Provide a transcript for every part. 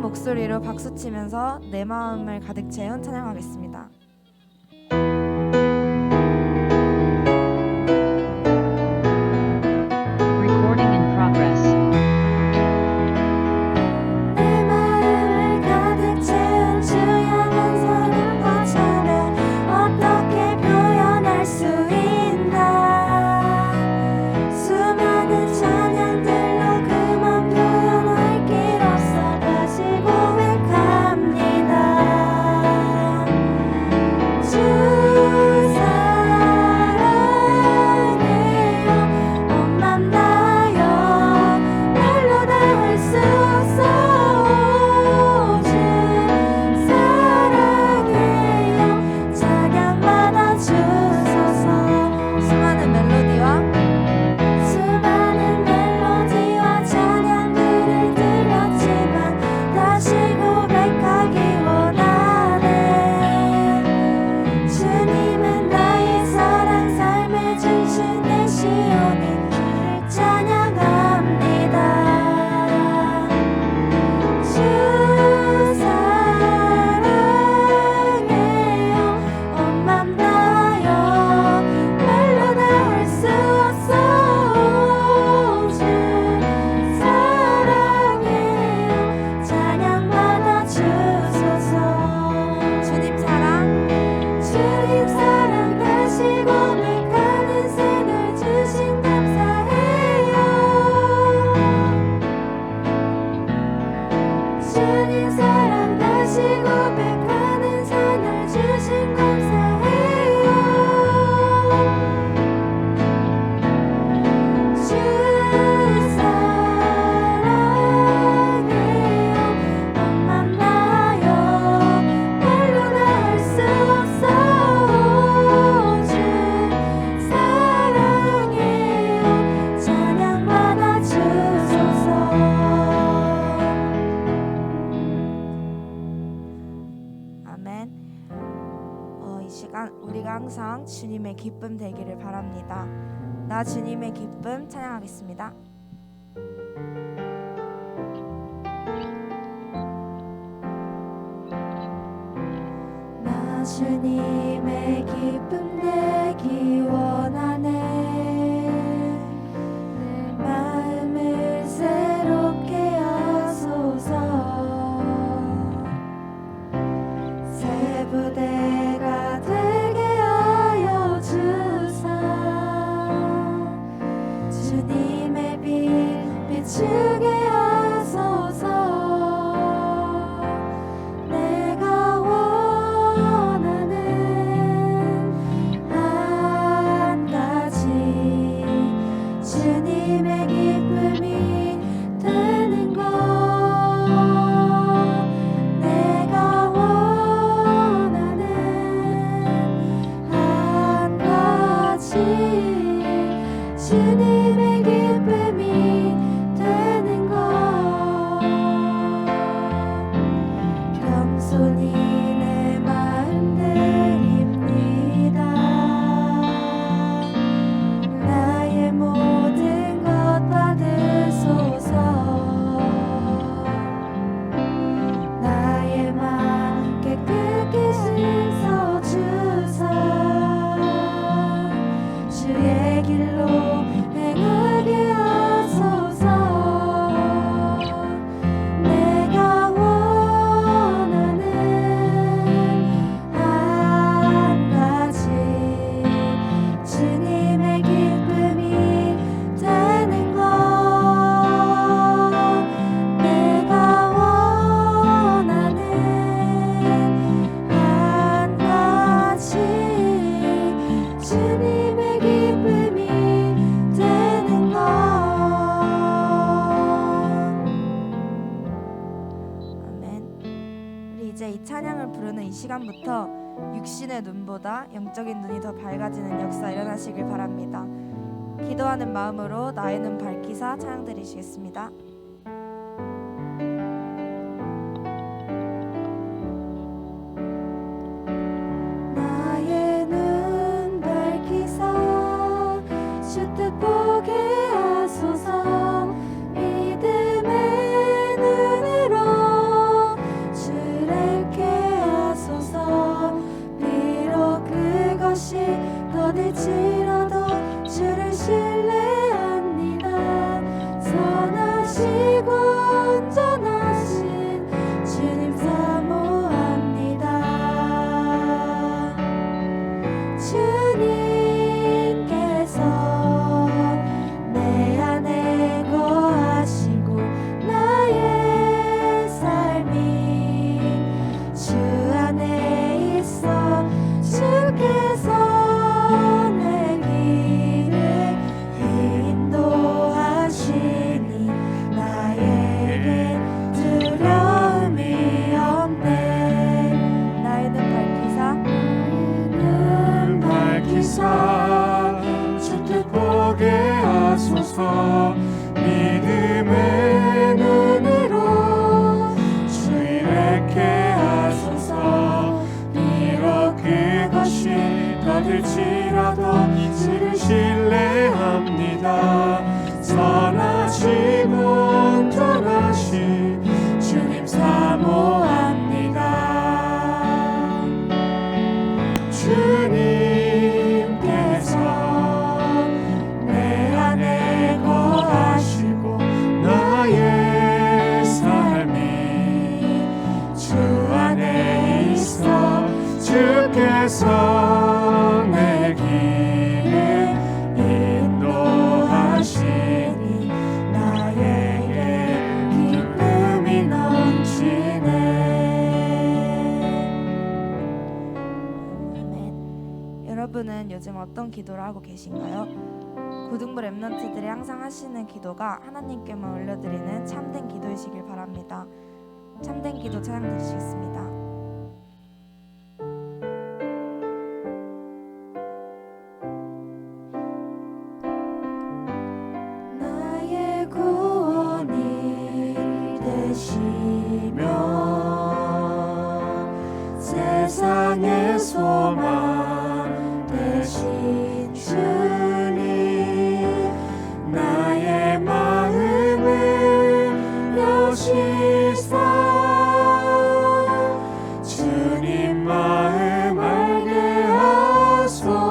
목소리로 박수치면서 내 마음을 가득 채운 찬양하겠습니다. Recording in progress. 내 마음을 가득 채운 주의 은사를 찬양 어떻게 표현할 수 있나 수많은 찬양들로 그만 표현할 길 없어 다시 고백합니다. 주 사랑해요 엄만 나요 말로 다 할 수 없어 주 사랑해요 찬양 받아 주소서 수많은 멜로디와 찬양들을 들었지만 다시 고백하기 원하네 주님은 나의 사랑 삶의 중심 되시오니 주를 찬양합니다. 주 사랑해요 엄만 나요 말로 다 할 수 없어 주 사랑해요 찬양 받아 주소서 주님 사랑 다시 고백하는 새날 주신 감사해요 주님 사랑 다시 고백하는 새날 주신 감사해요 주 사랑해요 엄만 나요 말로 다 할 수 없어 주 사랑해요 찬양 받아 주소서 아멘. 이 시간 우리가 항상 주님의 기쁨 되기를 바랍니다. 나 주님의 기쁨 찬양하겠습니다. 나 주님의 기쁨 되기 원하네 내 마음을 새롭게 하소서 새 부대가 되게 하여 주사 주님의 빛 비추게 하소서 내가 원하는 한 가지 주님의 기쁨이 되는 것 내가 원하는 한 가지 주님의 기쁨이 되는 것 겸손히 내 마음 드립니다 나의 모든 것 받으소서 나의 맘 깨끗이 씻어 주사 주의 길로 행하게 하소서 내가 원하는 한 가지 주님의 기쁨이 되는 것 내가 원하는 한 가지 주님의 기쁨이 되는 것 아멘. 우리 이제 이 찬양을 부르는 이 시간부터 육신의 눈보다 영적인 눈이 더 밝아지는 역사 일어나시길 바랍니다. 기도하는 마음으로 나의 눈 밝히사 찬양 드리시겠습니다. 나의 눈 밝히사 주 뜻 보게 하소서 믿음의 눈으로 여러분은 요즘 어떤 기도를 하고 계신가요? 고등부 랩런트들이 항상 하시는 기도가 하나님께만 올려드리는 참된 기도이시길 바랍니다. 참된 기도 찬양 드리시겠습니다. 나의 구원이 되시며 세상의 소망 되신 주님 나의 마음을 여시사 주님 마음 알게 하소서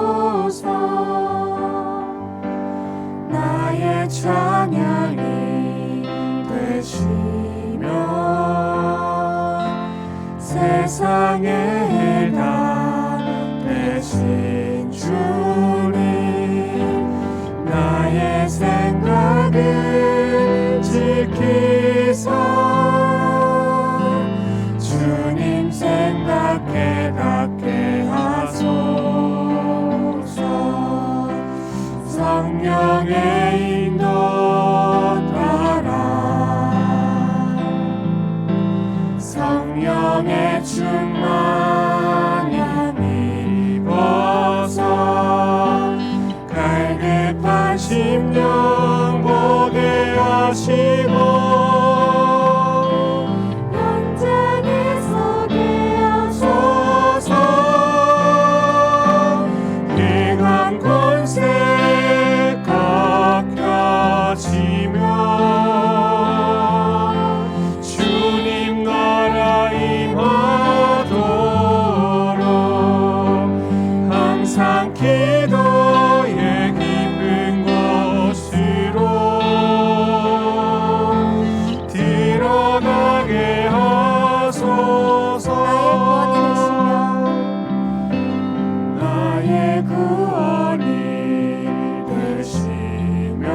나의 찬양이 되시며 세상의 해답 되신 주님 나의 생각을 지키사 주님 생각 깨닫게 하소서 성령의 인도 따라 성령의 충만 힘입어서 갈급한 심령 보게 하시고 현장에 서게 하소서 행한 권세 꺾여지며 주님 나라 임하도록 항상 기도의 깊은 곳으로 들어가게 하소서 나의 구원이 되시며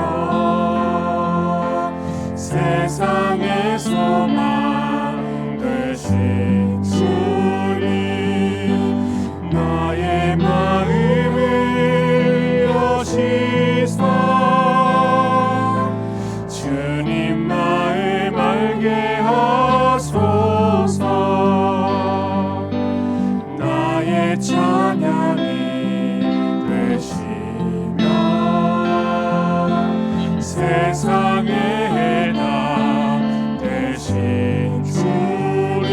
세상의 소망 되신 주님 나의 마음을 여시사 주님 마음 알게 하소서 나의 찬양이 되시며 세상의 해답 되신 주님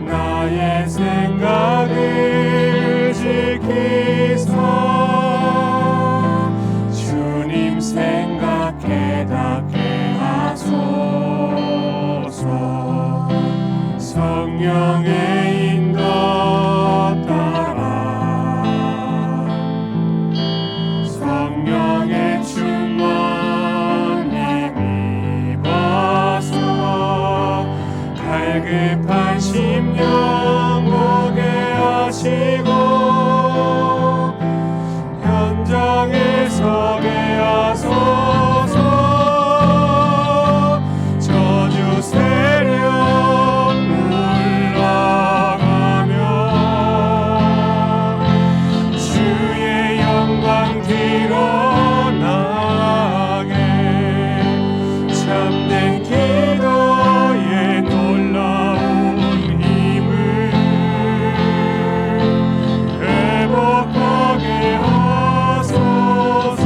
나의 생각을 지키사 주님 생각 깨닫게 하소서 성령의 인도 따라 성령의 충만 힘입어서 갈급한 심령 보게 하시고 현장에 서게 하소서 저주 세력 물러가며 주의 영광 드러나게 참된 기도의 놀라운 힘을 회복하게 하소서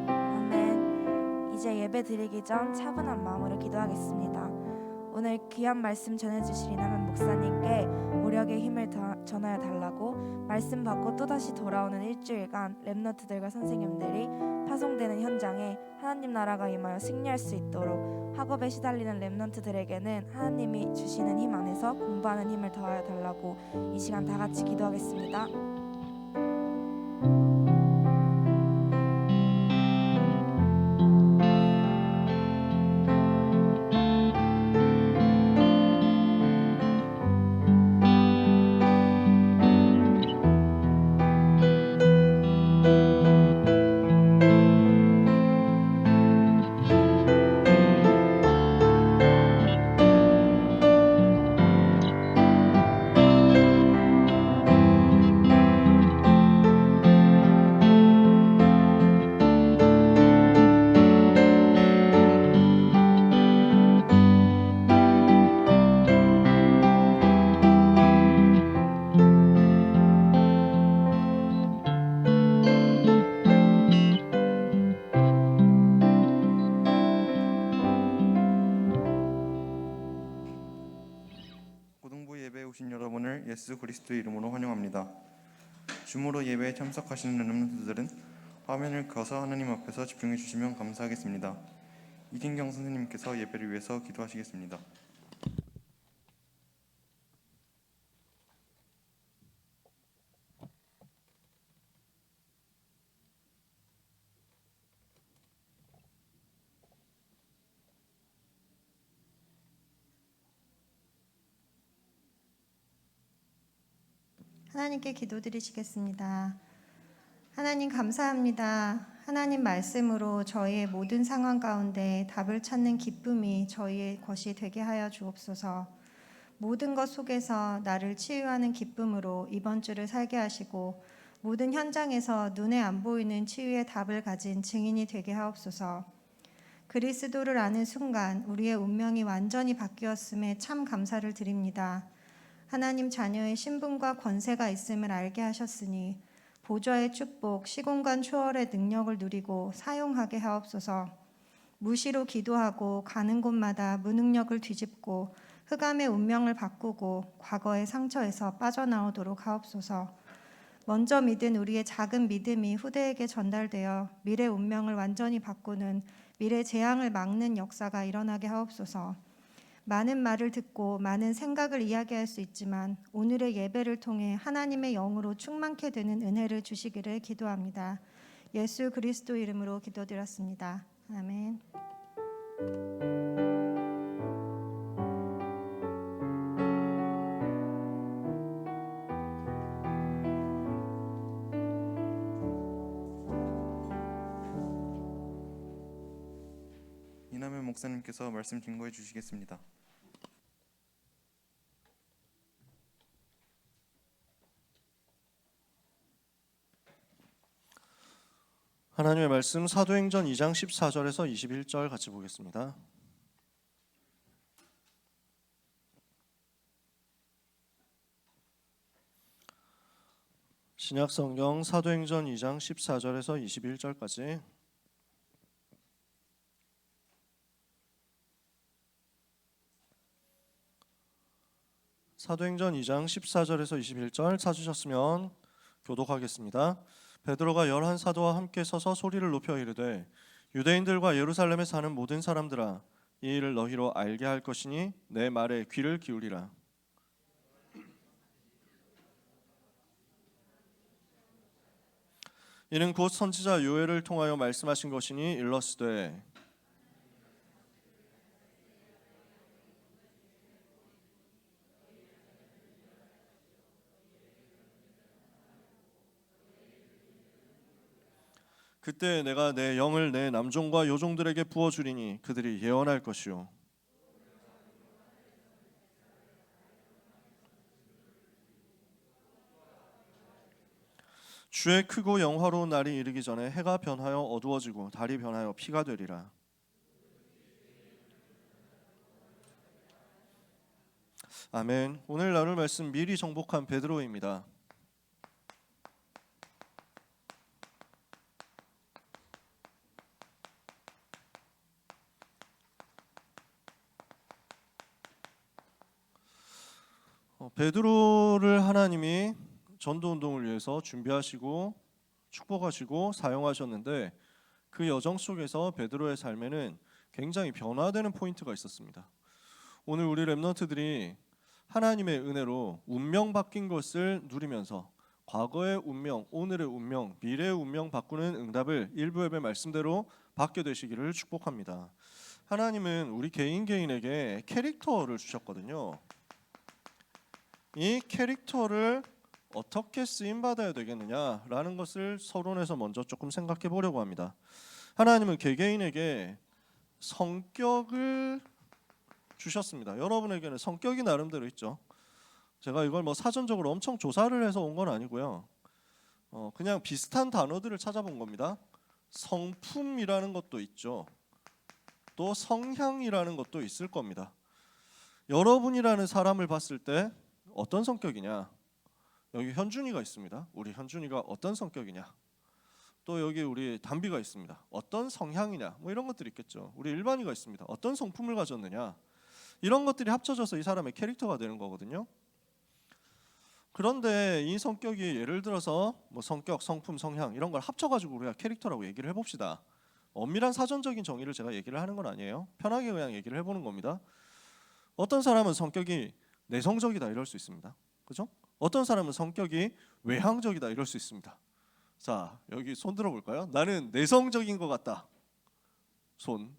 아멘. 이제 예배 드리기 전 차분한 마음으로 기도하겠습니다. 오늘 귀한 말씀 전해주실 이남은 목사님께 오력의 힘을 전하여 달라고 말씀 받고 또다시 돌아오는 일주일간 랩런트들과 선생님들이 파송되는 현장에 하나님 나라가 임하여 승리할 수 있도록 학업에 시달리는 랩런트들에게는 하나님이 주시는 힘 안에서 공부하는 힘을 더하여 달라고 이 시간 다 같이 기도하겠습니다. 여러분을 예수 그리스도의 이름으로 환영합니다. 줌으로 예배에 참석하시는 렘넌트들은 화면을 꺼서 하나님 앞에서 집중해 주시면 감사하겠습니다. 이진경 선생님께서 예배를 위해서 기도하시겠습니다. 하나님께 기도드리시겠습니다. 하나님 감사합니다. 하나님 말씀으로 저희의 모든 상황 가운데 답을 찾는 기쁨이 저희의 것이 되게 하여 주옵소서. 모든 것 속에서 나를 치유하는 기쁨으로 이번 주를 살게 하시고 모든 현장에서 눈에 안 보이는 치유의 답을 가진 증인이 되게 하옵소서. 그리스도를 아는 순간 우리의 운명이 완전히 바뀌었음에 참 감사를 드립니다. 하나님 자녀의 신분과 권세가 있음을 알게 하셨으니 보좌의 축복, 시공간 초월의 능력을 누리고 사용하게 하옵소서. 무시로 기도하고 가는 곳마다 무능력을 뒤집고 흑암의 운명을 바꾸고 과거의 상처에서 빠져나오도록 하옵소서. 먼저 믿은 우리의 작은 믿음이 후대에게 전달되어 미래 운명을 완전히 바꾸는 미래 재앙을 막는 역사가 일어나게 하옵소서. 많은 말을 듣고 많은 생각을 이야기할 수 있지만 오늘의 예배를 통해 하나님의 영으로 충만케 되는 은혜를 주시기를 기도합니다. 예수 그리스도 이름으로 기도드렸습니다. 아멘. 이남현 목사님께서 말씀 증거해 주시겠습니다. 하나님의 말씀 사도행전 2장 14절에서 21절 같이 보겠습니다. 신약성경 사도행전 2장 14절에서 21절까지 사도행전 2장 14절에서 21절 찾으셨으면 교독하겠습니다. 베드로가 11사도와 함께 서서 소리를 높여 이르되 유대인들과 예루살렘에 사는 모든 사람들아 이 일을 너희로 알게 할 것이니 내 말에 귀를 기울이라. 이는 곧 선지자 요엘을 통하여 말씀하신 것이니 일러스되 그때 내가 내 영을 내 남종과 여종들에게 부어주리니 그들이 예언할 것이요 주의 크고 영화로운 날이 이르기 전에 해가 변하여 어두워지고 달이 변하여 피가 되리라. 아멘. 오늘 나눌 말씀 미리 정복한 베드로입니다. 베드로를 하나님이 전도운동을 위해서 준비하시고 축복하시고 사용하셨는데 그 여정 속에서 베드로의 삶에는 굉장히 변화되는 포인트가 있었습니다. 오늘 우리 렘넌트들이 하나님의 은혜로 운명 바뀐 것을 누리면서 과거의 운명, 오늘의 운명, 미래의 운명 바꾸는 응답을 일부 예배 말씀대로 받게 되시기를 축복합니다. 하나님은 우리 개인에게 캐릭터를 주셨거든요. 이 캐릭터를 어떻게 쓰임받아야 되겠느냐라는 것을 서론에서 먼저 조금 생각해 보려고 합니다. 하나님은 개개인에게 성격을 주셨습니다. 여러분에게는 성격이 나름대로 있죠. 제가 이걸 뭐 사전적으로 엄청 조사를 해서 온 건 아니고요. 그냥 비슷한 단어들을 찾아본 겁니다. 성품이라는 것도 있죠. 또 성향이라는 것도 있을 겁니다. 여러분이라는 사람을 봤을 때 어떤 성격이냐? 여기 현준이가 있습니다. 우리 현준이가 어떤 성격이냐? 또 여기 우리 담비가 있습니다. 어떤 성향이냐? 뭐 이런 것들이 있겠죠. 우리 일반이가 있습니다. 어떤 성품을 가졌느냐? 이런 것들이 합쳐져서 이 사람의 캐릭터가 되는 거거든요. 그런데 이 성격이 예를 들어서 뭐 성격, 성품, 성향 이런 걸 합쳐가지고 우리가 캐릭터라고 얘기를 해봅시다. 엄밀한 사전적인 정의를 제가 얘기를 하는 건 아니에요. 편하게 그냥 얘기를 해보는 겁니다. 어떤 사람은 성격이 내성적이다 이럴 수 있습니다. 그죠? 어떤 사람은 성격이 외향적이다 이럴 수 있습니다. 자, 여기 손 들어볼까요? 나는 내성적인 것 같다. 손.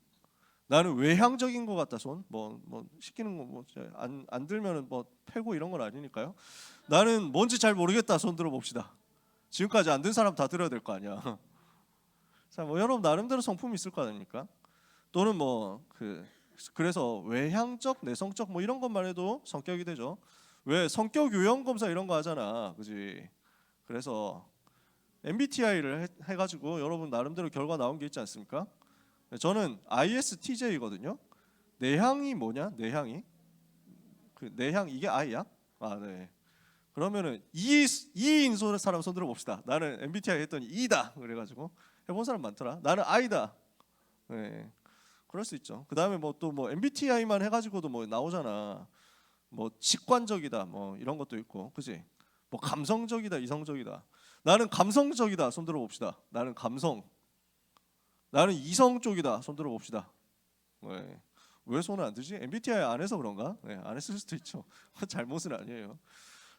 나는 외향적인 것 같다. 손. 뭐 시키는 거 뭐 안 들면은 뭐 패고 이런 건 아니니까요. 나는 뭔지 잘 모르겠다. 손 들어봅시다. 지금까지 안 든 사람 다 들어야 될 거 아니야. 자, 뭐 여러분 나름대로 성품이 있을 거 아닙니까? 또는 그래서 외향적, 내성적 뭐 이런 것만 해도 성격이 되죠. 왜 성격 유형 검사 이런 거 하잖아, 그지? 그래서 MBTI를 해가지고 여러분 나름대로 결과 나온 게 있지 않습니까? 저는 ISTJ거든요. 내향이 뭐냐? 내향이 그 내향 이게 I야? 아, 네. 그러면은 E인 사람 손 들어 봅시다. 나는 MBTI 했더니 E다. 그래가지고 해본 사람 많더라. 나는 I다. 네. 그럴 수 있죠. 그 다음에 뭐 또 뭐 MBTI만 해가지고도 뭐 나오잖아. 뭐 직관적이다 뭐 이런 것도 있고, 그지? 뭐 감성적이다 이성적이다. 나는 감성적이다. 손 들어 봅시다. 나는 감성. 나는 이성 쪽이다. 손 들어 봅시다. 네. 왜 손을 안 들지? MBTI 안 해서 그런가? 네, 안 했을 수도 있죠. 잘못은 아니에요.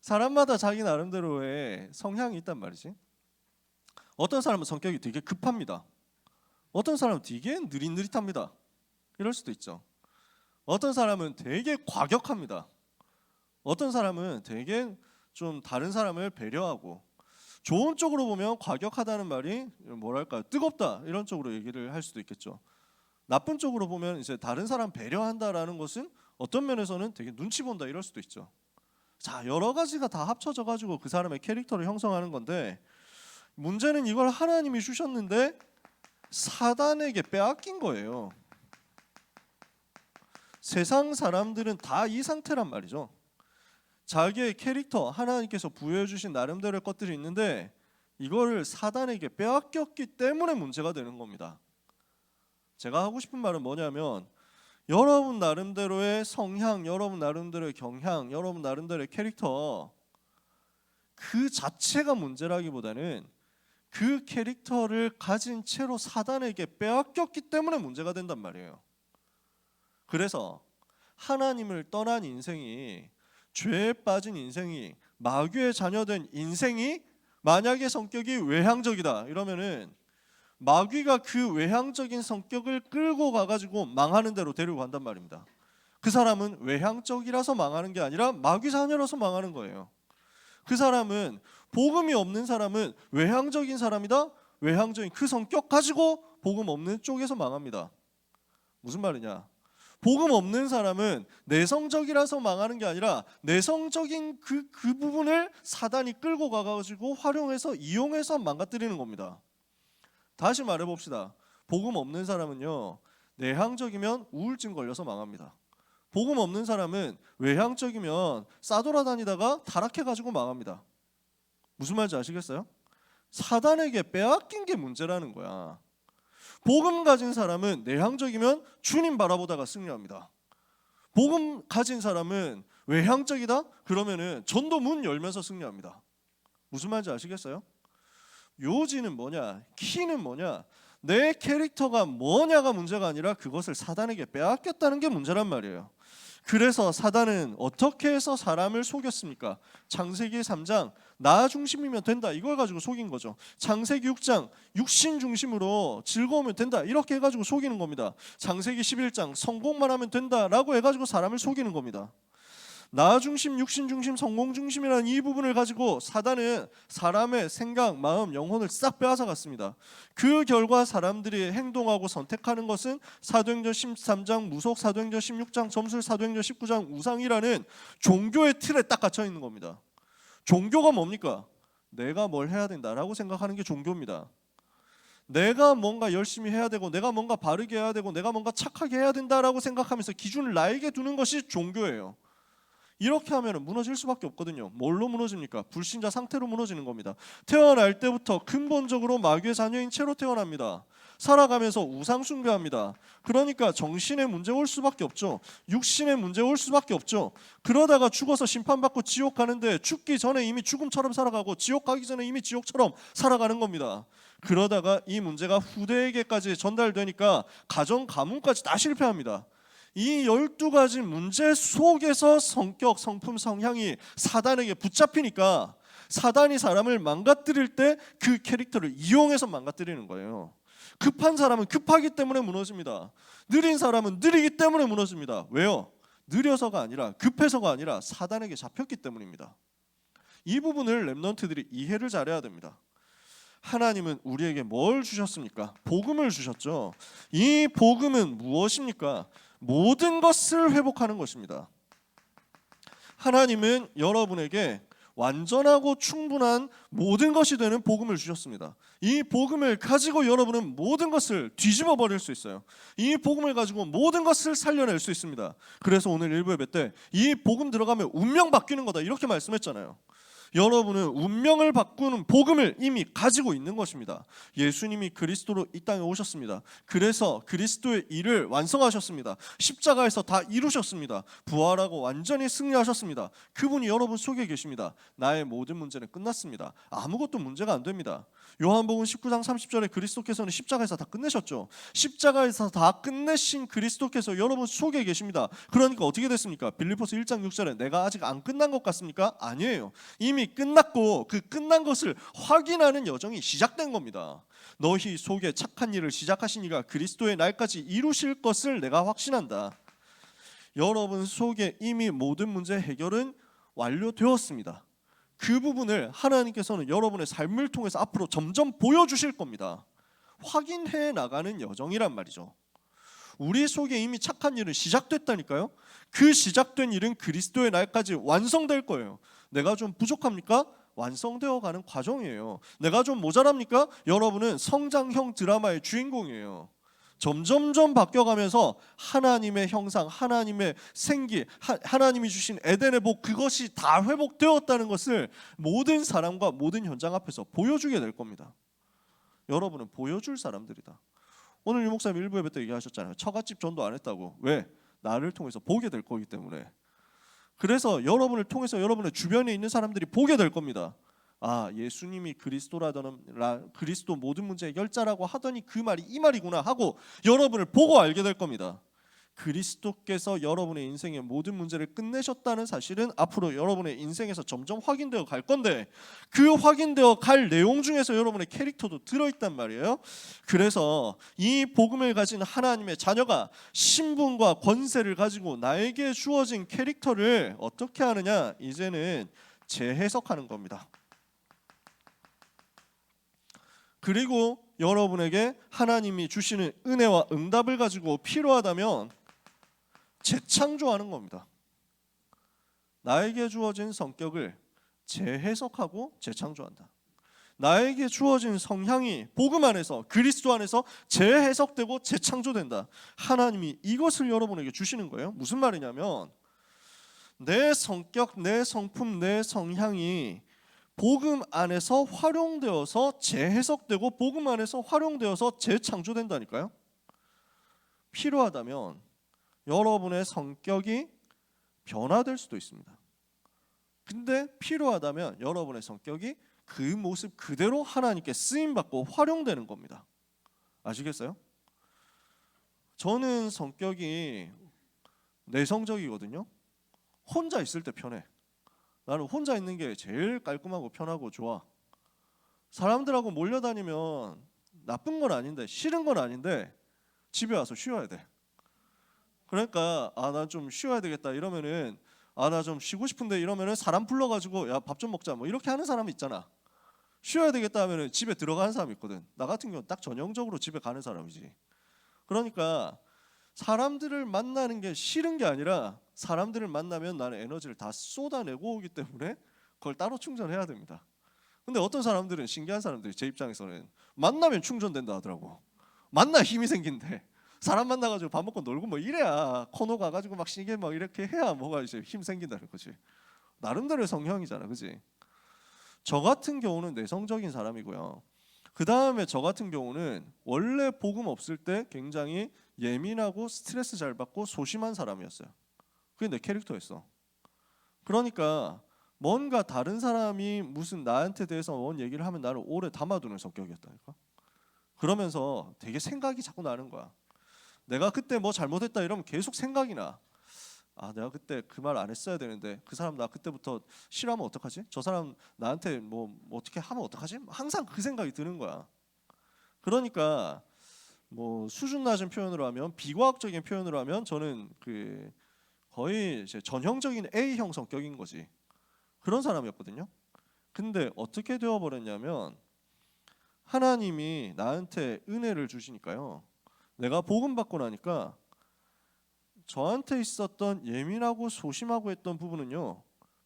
사람마다 자기 나름대로의 성향이 있단 말이지. 어떤 사람은 성격이 되게 급합니다. 어떤 사람은 되게 느릿느릿합니다. 이럴 수도 있죠. 어떤 사람은 되게 과격합니다. 어떤 사람은 되게 좀 다른 사람을 배려하고, 좋은 쪽으로 보면 과격하다는 말이 뭐랄까 뜨겁다 이런 쪽으로 얘기를 할 수도 있겠죠. 나쁜 쪽으로 보면 이제 다른 사람 배려한다라는 것은 어떤 면에서는 되게 눈치 본다 이럴 수도 있죠. 자, 여러 가지가 다 합쳐져 가지고 그 사람의 캐릭터를 형성하는 건데, 문제는 이걸 하나님이 주셨는데 사단에게 빼앗긴 거예요. 세상 사람들은 다 이 상태란 말이죠. 자기의 캐릭터, 하나님께서 부여해 주신 나름대로의 것들이 있는데 이거를 사단에게 빼앗겼기 때문에 문제가 되는 겁니다. 제가 하고 싶은 말은 뭐냐면, 여러분 나름대로의 성향, 여러분 나름대로의 경향, 여러분 나름대로의 캐릭터 그 자체가 문제라기보다는 그 캐릭터를 가진 채로 사단에게 빼앗겼기 때문에 문제가 된단 말이에요. 그래서 하나님을 떠난 인생이, 죄에 빠진 인생이, 마귀의 자녀된 인생이 만약에 성격이 외향적이다 이러면은 마귀가 그 외향적인 성격을 끌고 가가지고 망하는 대로 데리고 간단 말입니다. 그 사람은 외향적이라서 망하는 게 아니라 마귀 자녀라서 망하는 거예요. 그 사람은, 복음이 없는 사람은 외향적인 사람이다. 외향적인 그 성격 가지고 복음 없는 쪽에서 망합니다. 무슨 말이냐? 복음 없는 사람은 내성적이라서 망하는 게 아니라 내성적인 그 부분을 사단이 끌고 가가지고 활용해서 이용해서 망가뜨리는 겁니다. 다시 말해봅시다. 복음 없는 사람은요, 내향적이면 우울증 걸려서 망합니다. 복음 없는 사람은 외향적이면 싸돌아다니다가 타락해가지고 망합니다. 무슨 말인지 아시겠어요? 사단에게 빼앗긴 게 문제라는 거야. 복음 가진 사람은 내향적이면 주님 바라보다가 승리합니다. 복음 가진 사람은 외향적이다? 그러면은 전도 문 열면서 승리합니다. 무슨 말인지 아시겠어요? 요지는 뭐냐? 키는 뭐냐? 내 캐릭터가 뭐냐가 문제가 아니라 그것을 사단에게 빼앗겼다는 게 문제란 말이에요. 그래서 사단은 어떻게 해서 사람을 속였습니까? 창세기 3장 나 중심이면 된다 이걸 가지고 속인 거죠. 창세기 6장 육신 중심으로 즐거우면 된다 이렇게 해가지고 속이는 겁니다. 창세기 11장 성공만 하면 된다라고 해가지고 사람을 속이는 겁니다. 나 중심, 육신 중심, 성공 중심이라는 이 부분을 가지고 사단은 사람의 생각, 마음, 영혼을 싹 빼앗아갔습니다. 그 결과 사람들이 행동하고 선택하는 것은 사도행전 13장 무속, 사도행전 16장 점술, 사도행전 19장 우상이라는 종교의 틀에 딱 갇혀 있는 겁니다. 종교가 뭡니까? 내가 뭘 해야 된다라고 생각하는 게 종교입니다. 내가 뭔가 열심히 해야 되고, 내가 뭔가 바르게 해야 되고, 내가 뭔가 착하게 해야 된다라고 생각하면서 기준을 나에게 두는 것이 종교예요. 이렇게 하면 무너질 수밖에 없거든요. 뭘로 무너집니까? 불신자 상태로 무너지는 겁니다. 태어날 때부터 근본적으로 마귀의 자녀인 채로 태어납니다. 살아가면서 우상 숭배합니다. 그러니까 정신의 문제 올 수밖에 없죠. 육신의 문제 올 수밖에 없죠. 그러다가 죽어서 심판받고 지옥 가는데 죽기 전에 이미 죽음처럼 살아가고 지옥 가기 전에 이미 지옥처럼 살아가는 겁니다. 그러다가 이 문제가 후대에게까지 전달되니까 가정 가문까지 다 실패합니다. 이 12가지 문제 속에서 성격, 성품, 성향이 사단에게 붙잡히니까 사단이 사람을 망가뜨릴 때 그 캐릭터를 이용해서 망가뜨리는 거예요. 급한 사람은 급하기 때문에 무너집니다. 느린 사람은 느리기 때문에 무너집니다. 왜요? 느려서가 아니라 급해서가 아니라 사단에게 잡혔기 때문입니다. 이 부분을 렘넌트들이 이해를 잘해야 됩니다. 하나님은 우리에게 뭘 주셨습니까? 복음을 주셨죠. 이 복음은 무엇입니까? 모든 것을 회복하는 것입니다. 하나님은 여러분에게 완전하고 충분한 모든 것이 되는 복음을 주셨습니다. 이 복음을 가지고 여러분은 모든 것을 뒤집어 버릴 수 있어요. 이 복음을 가지고 모든 것을 살려낼 수 있습니다. 그래서 오늘 일부 예배 때 이 복음 들어가면 운명 바뀌는 거다 이렇게 말씀했잖아요. 여러분은 운명을 바꾸는 복음을 이미 가지고 있는 것입니다. 예수님이 그리스도로 이 땅에 오셨습니다. 그래서 그리스도의 일을 완성하셨습니다. 십자가에서 다 이루셨습니다. 부활하고 완전히 승리하셨습니다. 그분이 여러분 속에 계십니다. 나의 모든 문제는 끝났습니다. 아무것도 문제가 안 됩니다. 요한복음 19장 30절에 그리스도께서는 십자가에서 다 끝내셨죠. 십자가에서 다 끝내신 그리스도께서 여러분 속에 계십니다. 그러니까 어떻게 됐습니까? 빌립보서 1장 6절에 내가 아직 안 끝난 것 같습니까? 아니에요. 이미 끝났고 그 끝난 것을 확인하는 여정이 시작된 겁니다. 너희 속에 착한 일을 시작하신 이가 그리스도의 날까지 이루실 것을 내가 확신한다. 여러분 속에 이미 모든 문제 해결은 완료되었습니다. 그 부분을 하나님께서는 여러분의 삶을 통해서 앞으로 점점 보여주실 겁니다. 확인해 나가는 여정이란 말이죠. 우리 속에 이미 착한 일은 시작됐다니까요. 그 시작된 일은 그리스도의 날까지 완성될 거예요. 내가 좀 부족합니까? 완성되어 가는 과정이에요. 내가 좀 모자랍니까? 여러분은 성장형 드라마의 주인공이에요. 점점점 바뀌어가면서 하나님의 형상, 하나님의 생기, 하나님이 주신 에덴의 복 그것이 다 회복되었다는 것을 모든 사람과 모든 현장 앞에서 보여주게 될 겁니다. 여러분은 보여줄 사람들이다. 오늘 유 목사님 일부 예배 때 얘기하셨잖아요. 처갓집 전도 안 했다고. 왜? 나를 통해서 보게 될 거기 때문에. 그래서 여러분을 통해서 여러분의 주변에 있는 사람들이 보게 될 겁니다. 아, 예수님이 그리스도 모든 문제 해결자라고 하더니 그 말이 이 말이구나 하고 여러분을 보고 알게 될 겁니다. 그리스도께서 여러분의 인생의 모든 문제를 끝내셨다는 사실은 앞으로 여러분의 인생에서 점점 확인되어 갈 건데 그 확인되어 갈 내용 중에서 여러분의 캐릭터도 들어있단 말이에요. 그래서 이 복음을 가진 하나님의 자녀가 신분과 권세를 가지고 나에게 주어진 캐릭터를 어떻게 하느냐, 이제는 재해석하는 겁니다. 그리고 여러분에게 하나님이 주시는 은혜와 응답을 가지고 필요하다면 재창조하는 겁니다. 나에게 주어진 성격을 재해석하고 재창조한다. 나에게 주어진 성향이 복음 안에서 그리스도 안에서 재해석되고 재창조된다. 하나님이 이것을 여러분에게 주시는 거예요. 무슨 말이냐면 내 성격, 내 성품, 내 성향이 복음 안에서 활용되어서 재해석되고 복음 안에서 활용되어서 재창조된다니까요. 필요하다면 여러분의 성격이 변화될 수도 있습니다. 근데 필요하다면 여러분의 성격이 그 모습 그대로 하나님께 쓰임받고 활용되는 겁니다. 아시겠어요? 저는 성격이 내성적이거든요. 혼자 있을 때 편해. 나는 혼자 있는 게 제일 깔끔하고 편하고 좋아. 사람들하고 몰려다니면 나쁜 건 아닌데 싫은 건 아닌데 집에 와서 쉬어야 돼. 그러니까 나 좀 쉬어야 되겠다 이러면은 나 좀 쉬고 싶은데 이러면은 사람 불러가지고 야 밥 좀 먹자 뭐 이렇게 하는 사람이 있잖아. 쉬어야 되겠다 하면은 집에 들어가는 사람이 있거든. 나 같은 경우는 딱 전형적으로 집에 가는 사람이지. 그러니까 사람들을 만나는 게 싫은 게 아니라 사람들을 만나면 나는 에너지를 다 쏟아내고 오기 때문에 그걸 따로 충전해야 됩니다. 근데 어떤 사람들은 신기한 사람들이 제 입장에서는 만나면 충전된다 하더라고. 만나 힘이 생긴대. 사람 만나가지고 밥 먹고 놀고 뭐 이래야 코너 가가지고 막 시계 막 이렇게 해야 뭐가 이제 힘 생긴다는 거지. 나름대로의 성향이잖아, 그지? 저 같은 경우는 내성적인 사람이고요. 그 다음에 저 같은 경우는 원래 복음 없을 때 굉장히 예민하고 스트레스 잘 받고 소심한 사람이었어요. 그게 내 캐릭터였어. 그러니까 뭔가 다른 사람이 무슨 나한테 대해서 뭔 얘기를 하면 나를 오래 담아두는 성격이었다니까. 그러면서 되게 생각이 자꾸 나는 거야. 내가 그때 뭐 잘못했다 이러면 계속 생각이 나. 아, 내가 그때 그 말 안 했어야 되는데 그 사람 나 그때부터 싫어하면 어떡하지? 저 사람 나한테 뭐 어떻게 하면 어떡하지? 항상 그 생각이 드는 거야. 그러니까 뭐 수준 낮은 표현으로 하면 비과학적인 표현으로 하면 저는 그 거의 이제 전형적인 A형 성격인 거지. 그런 사람이었거든요. 근데 어떻게 되어 버렸냐면 하나님이 나한테 은혜를 주시니까요. 내가 복음 받고 나니까 저한테 있었던 예민하고 소심하고 했던 부분은요.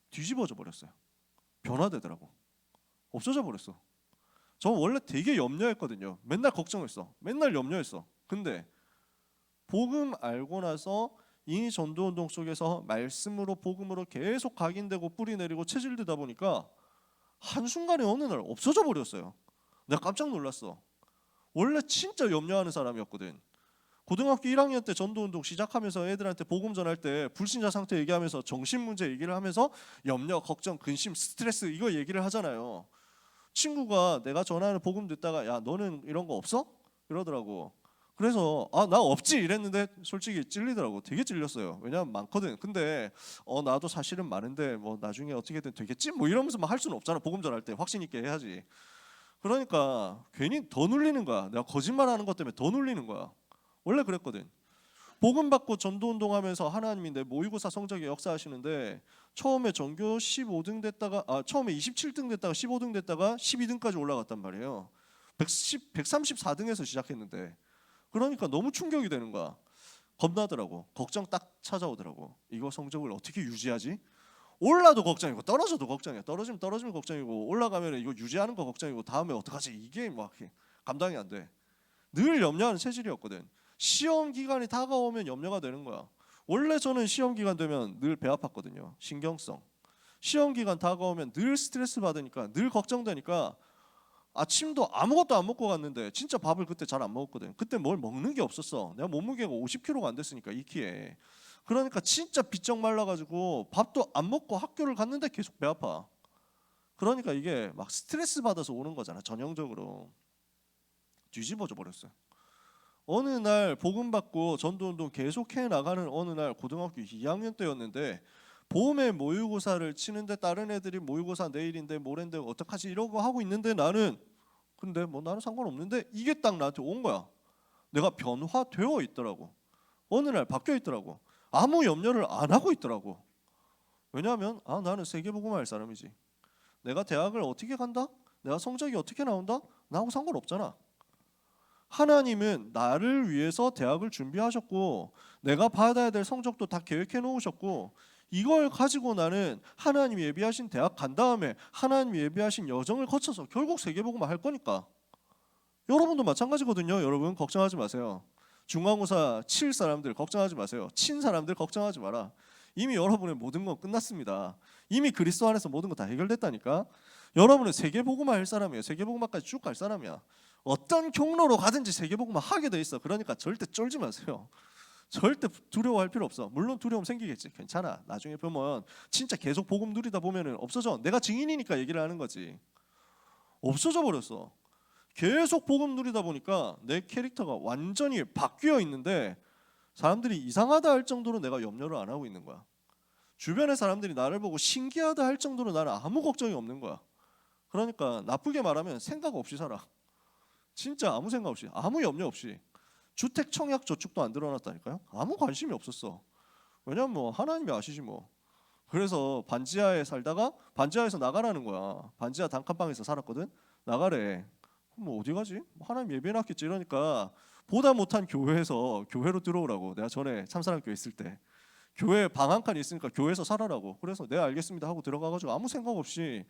뒤집어져 버렸어요. 변화되더라고. 없어져 버렸어. 저 원래 되게 염려했거든요. 맨날 걱정했어. 맨날 염려했어. 근데 복음 알고 나서 이 전도운동 속에서 말씀으로 복음으로 계속 각인되고 뿌리 내리고 체질되다 보니까 한순간에 어느 날 없어져 버렸어요. 내가 깜짝 놀랐어. 원래 진짜 염려하는 사람이었거든. 고등학교 1학년 때 전도운동 시작하면서 애들한테 복음 전할 때 불신자 상태 얘기하면서 정신 문제 얘기를 하면서 염려, 걱정, 근심, 스트레스 이거 얘기를 하잖아요. 친구가 내가 전하는 복음 듣다가 야 너는 이런 거 없어? 이러더라고. 그래서 아 나 없지 이랬는데 솔직히 찔리더라고. 되게 찔렸어요. 왜냐면 많거든. 근데 나도 사실은 많은데 뭐 나중에 어떻게든 되겠지? 뭐 이러면서 막 할 수는 없잖아. 복음 전할 때 확신 있게 해야지. 그러니까 괜히 더 눌리는 거야. 내가 거짓말하는 것 때문에 더 눌리는 거야. 원래 그랬거든. 복음 받고 전도운동하면서 하나님이 내 모의고사 성적에 역사하시는데 처음에 전교 15등 됐다가 처음에 27등 됐다가 15등 됐다가 12등까지 올라갔단 말이에요. 134등에서 시작했는데 그러니까 너무 충격이 되는 거야. 겁나더라고. 걱정 딱 찾아오더라고. 이거 성적을 어떻게 유지하지? 올라도 걱정이고 떨어져도 걱정이야. 떨어지면 걱정이고 올라가면 이거 유지하는 거 걱정이고 다음에 어떡하지? 이게 막 감당이 안 돼. 늘 염려하는 체질이었거든. 시험 기간이 다가오면 염려가 되는 거야. 원래 저는 시험 기간 되면 늘 배 아팠거든요. 신경성. 시험 기간 다가오면 늘 스트레스 받으니까 늘 걱정되니까 아침도 아무것도 안 먹고 갔는데 진짜 밥을 그때 잘 안 먹었거든. 그때 뭘 먹는 게 없었어. 내가 몸무게가 50kg가 안 됐으니까 이 키에. 그러니까 진짜 비쩍 말라가지고 밥도 안 먹고 학교를 갔는데 계속 배 아파. 그러니까 이게 막 스트레스 받아서 오는 거잖아. 전형적으로. 뒤집어져 버렸어요. 어느 날 복음 받고 전도운동 계속해 나가는 어느 날 고등학교 2학년 때였는데 봄에 모의고사를 치는데 다른 애들이 모의고사 내일인데 모레인데 어떡하지 이러고 하고 있는데 나는 근데 뭐 나는 상관없는데 이게 딱 나한테 온 거야. 내가 변화되어 있더라고. 어느 날 바뀌어 있더라고. 아무 염려를 안 하고 있더라고. 왜냐하면 나는 세계복음화 할 사람이지. 내가 대학을 어떻게 간다? 내가 성적이 어떻게 나온다? 나하고 상관없잖아. 하나님은 나를 위해서 대학을 준비하셨고 내가 받아야 될 성적도 다 계획해 놓으셨고 이걸 가지고 나는 하나님이 예비하신 대학 간 다음에 하나님이 예비하신 여정을 거쳐서 결국 세계복음화 할 거니까. 여러분도 마찬가지거든요. 여러분 걱정하지 마세요. 중간고사 칠 사람들 걱정하지 마세요. 친 사람들 걱정하지 마라. 이미 여러분의 모든 건 끝났습니다. 이미 그리스도 안에서 모든 거 다 해결됐다니까. 여러분은 세계복음화 할 사람이에요. 세계복음화까지 쭉 갈 사람이야. 어떤 경로로 가든지 세계복음화 하게 돼 있어. 그러니까 절대 쫄지 마세요. 절대 두려워할 필요 없어. 물론 두려움 생기겠지. 괜찮아. 나중에 보면 진짜 계속 복음 누리다 보면은 없어져. 내가 증인이니까 얘기를 하는 거지. 없어져 버렸어. 계속 복음 누리다 보니까 내 캐릭터가 완전히 바뀌어 있는데 사람들이 이상하다 할 정도로 내가 염려를 안 하고 있는 거야. 주변의 사람들이 나를 보고 신기하다 할 정도로 나는 아무 걱정이 없는 거야. 그러니까 나쁘게 말하면 생각 없이 살아. 진짜 아무 생각 없이, 아무 염려 없이. 주택 청약 저축도 안 들어놨다니까요. 아무 관심이 없었어. 왜냐면 뭐 하나님이 아시지 뭐. 그래서 반지하에 살다가 반지하에서 나가라는 거야. 반지하 단칸방에서 살았거든. 나가래. 뭐 어디 가지? 하나님 예배해놨겠지. 이러니까 보다 못한 교회에서 교회로 들어오라고. 내가 전에 참사랑교회 있을 때 교회 방 한 칸 있으니까 교회에서 살아라고. 그래서 네 알겠습니다 하고 들어가가지고 아무 생각 없이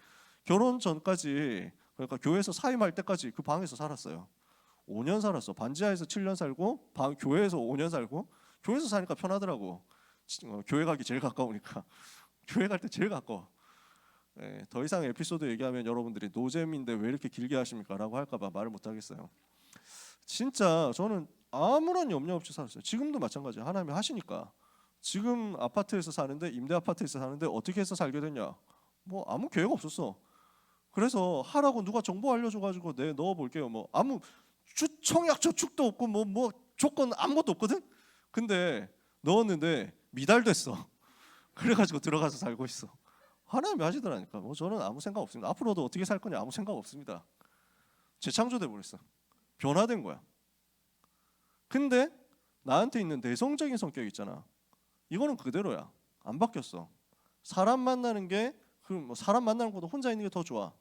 결혼 전까지, 그러니까 교회에서 사임할 때까지 그 방에서 살았어요. 5년 살았어. 반지하에서 7년 살고 교회에서 5년 살고. 교회에서 사니까 편하더라고. 교회 가기 제일 가까우니까. 교회 갈 때 제일 가까워. 네, 더 이상 에피소드 얘기하면 여러분들이 노잼인데 왜 이렇게 길게 하십니까? 라고 할까봐 말을 못 하겠어요. 진짜 저는 아무런 염려 없이 살았어요. 지금도 마찬가지예요. 하나님이 하시니까. 지금 아파트에서 사는데, 임대 아파트에서 사는데 어떻게 해서 살게 됐냐? 뭐 아무 계획 없었어. 그래서 하라고 누가 정보 알려줘가지고 네 넣어볼게요. 뭐 아무 청약 저축도 없고 뭐 조건 아무것도 없거든. 근데 넣었는데 미달됐어. 그래가지고 들어가서 살고 있어. 하나님이 하시더라니까. 뭐 저는 아무 생각 없습니다. 앞으로도 어떻게 살 거냐 아무 생각 없습니다. 재창조돼 버렸어. 변화된 거야. 근데 나한테 있는 내성적인 성격 있잖아. 이거는 그대로야. 안 바뀌었어. 사람 만나는 게 사람 만나는 것보다 혼자 있는 게 더 좋아.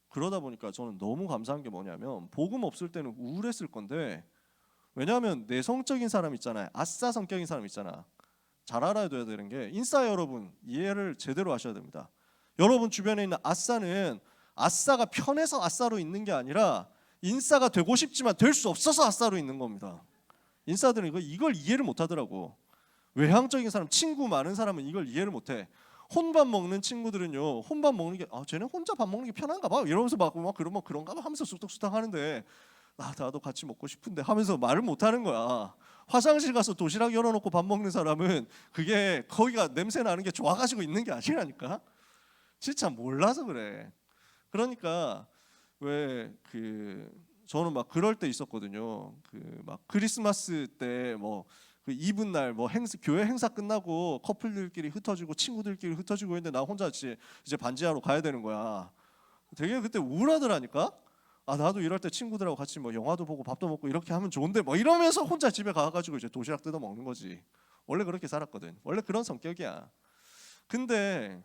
그러다 보니까 저는 너무 감사한 게 뭐냐면 복음 없을 때는 우울했을 건데, 왜냐하면 내성적인 사람 있잖아요. 아싸 성격인 사람 있잖아. 잘 알아야 되는 게, 인싸 여러분 이해를 제대로 하셔야 됩니다. 여러분 주변에 있는 아싸는 아싸가 편해서 아싸로 있는 게 아니라 인싸가 되고 싶지만 될 수 없어서 아싸로 있는 겁니다. 인싸들은 이걸 이해를 못 하더라고. 외향적인 사람, 친구 많은 사람은 이걸 이해를 못 해. 혼밥 먹는 친구들은요, 혼밥 먹는 게 쟤는 혼자 밥 먹는 게 편한가 봐 이러면서 막 그런가 봐 하면서 쑥덕쑥덕 하는데, 나도 같이 먹고 싶은데 하면서 말을 못 하는 거야. 화장실 가서 도시락 열어놓고 밥 먹는 사람은 그게 거기가 냄새 나는 게 좋아가지고 있는 게 아니라니까. 진짜 몰라서 그래. 그러니까 저는 막 그럴 때 있었거든요. 막 크리스마스 때 그 이브 날 교회 행사 끝나고 커플들끼리 흩어지고 친구들끼리 흩어지고 있는데 나 혼자 이제 반지하러 가야 되는 거야. 되게 그때 우울하더라니까. 나도 이럴 때 친구들하고 같이 영화도 보고 밥도 먹고 이렇게 하면 좋은데 이러면서 혼자 집에 가가지고 이제 도시락 뜯어 먹는 거지. 원래 그렇게 살았거든. 원래 그런 성격이야. 근데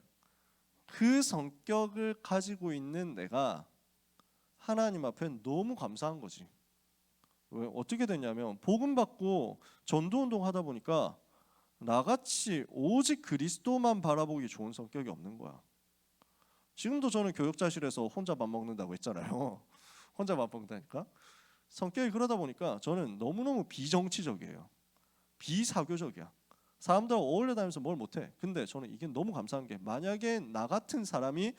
그 성격을 가지고 있는 내가 하나님 앞에 너무 감사한 거지. 왜 어떻게 됐냐면, 복음 받고 전도운동 하다 보니까 나같이 오직 그리스도만 바라보기 좋은 성격이 없는 거야. 지금도 저는 교역자실에서 혼자 밥 먹는다고 했잖아요. 혼자 밥 먹는다니까. 성격이 그러다 보니까 저는 너무너무 비정치적이에요. 비사교적이야. 사람들하고 어울려 다니면서 뭘 못해. 근데 저는 이게 너무 감사한 게, 만약에 나 같은 사람이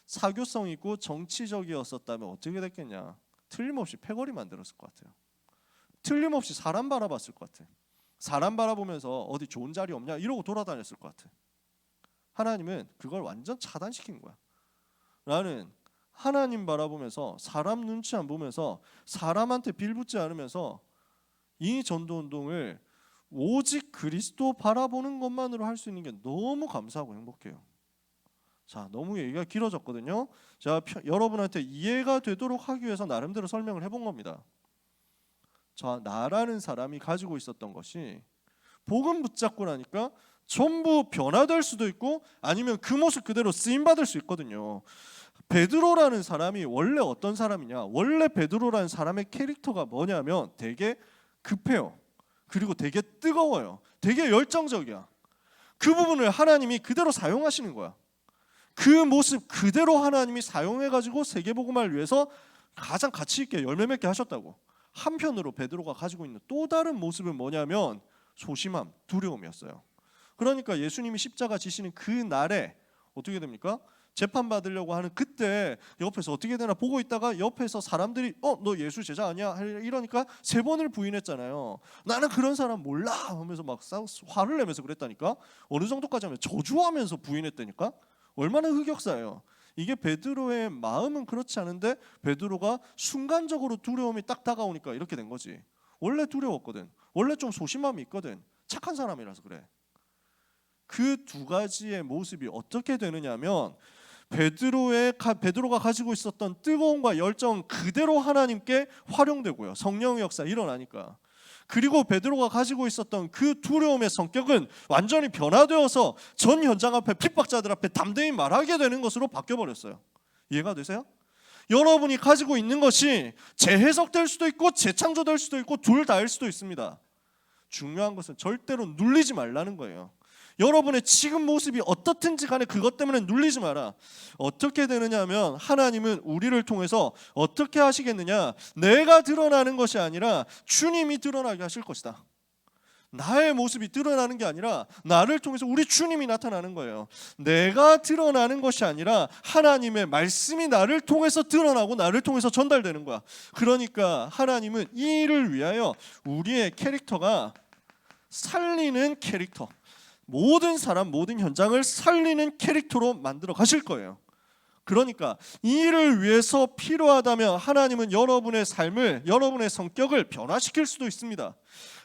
사교성 있고 정치적이었었다면 어떻게 됐겠냐. 틀림없이 패거리 만들었을 것 같아요. 틀림없이 사람 바라봤을 것 같아. 사람 바라보면서 어디 좋은 자리 없냐 이러고 돌아다녔을 것 같아. 하나님은 그걸 완전 차단시킨 거야. 나는 하나님 바라보면서, 사람 눈치 안 보면서, 사람한테 빌붙지 않으면서 이 전도운동을 오직 그리스도 바라보는 것만으로 할 수 있는 게 너무 감사하고 행복해요. 자, 너무 얘기가 길어졌거든요. 제가 여러분한테 이해가 되도록 하기 위해서 나름대로 설명을 해본 겁니다. 자, 나라는 사람이 가지고 있었던 것이 복음 붙잡고 나니까 전부 변화될 수도 있고 아니면 그 모습 그대로 쓰임받을 수 있거든요. 베드로라는 사람이 원래 어떤 사람이냐? 원래 베드로라는 사람의 캐릭터가 뭐냐면 되게 급해요. 그리고 되게 뜨거워요. 되게 열정적이야. 그 부분을 하나님이 그대로 사용하시는 거야. 그 모습 그대로 하나님이 사용해가지고 세계복음화를 위해서 가장 가치 있게 열매 맺게 하셨다고. 한편으로 베드로가 가지고 있는 또 다른 모습은 뭐냐면 소심함, 두려움이었어요. 그러니까 예수님이 십자가 지시는 그 날에 어떻게 됩니까? 재판받으려고 하는 그때 옆에서 어떻게 되나 보고 있다가 옆에서 사람들이 너 예수 제자 아니야? 이러니까 3번을 부인했잖아요. 나는 그런 사람 몰라 하면서 막 화를 내면서 그랬다니까. 어느 정도까지 하면 저주하면서 부인했다니까. 얼마나 흑역사예요. 이게 베드로의 마음은 그렇지 않은데 베드로가 순간적으로 두려움이 딱 다가오니까 이렇게 된 거지. 원래 두려웠거든. 원래 좀 소심함이 있거든. 착한 사람이라서 그래. 그 두 가지의 모습이 어떻게 되느냐면 베드로가 가지고 있었던 뜨거움과 열정 그대로 하나님께 활용되고요. 성령의 역사 일어나니까. 그리고 베드로가 가지고 있었던 그 두려움의 성격은 완전히 변화되어서 전 현장 앞에 핍박자들 앞에 담대히 말하게 되는 것으로 바뀌어버렸어요. 이해가 되세요? 여러분이 가지고 있는 것이 재해석될 수도 있고 재창조될 수도 있고 둘 다일 수도 있습니다. 중요한 것은 절대로 눌리지 말라는 거예요. 여러분의 지금 모습이 어떻든지 간에 그것 때문에 눌리지 마라. 어떻게 되느냐 하면 하나님은 우리를 통해서 어떻게 하시겠느냐, 내가 드러나는 것이 아니라 주님이 드러나게 하실 것이다. 나의 모습이 드러나는 게 아니라 나를 통해서 우리 주님이 나타나는 거예요. 내가 드러나는 것이 아니라 하나님의 말씀이 나를 통해서 드러나고 나를 통해서 전달되는 거야. 그러니까 하나님은 이 일을 위하여 우리의 캐릭터가 살리는 캐릭터, 모든 사람 모든 현장을 살리는 캐릭터로 만들어 가실 거예요. 그러니까 이 일을 위해서 필요하다면 하나님은 여러분의 삶을, 여러분의 성격을 변화시킬 수도 있습니다.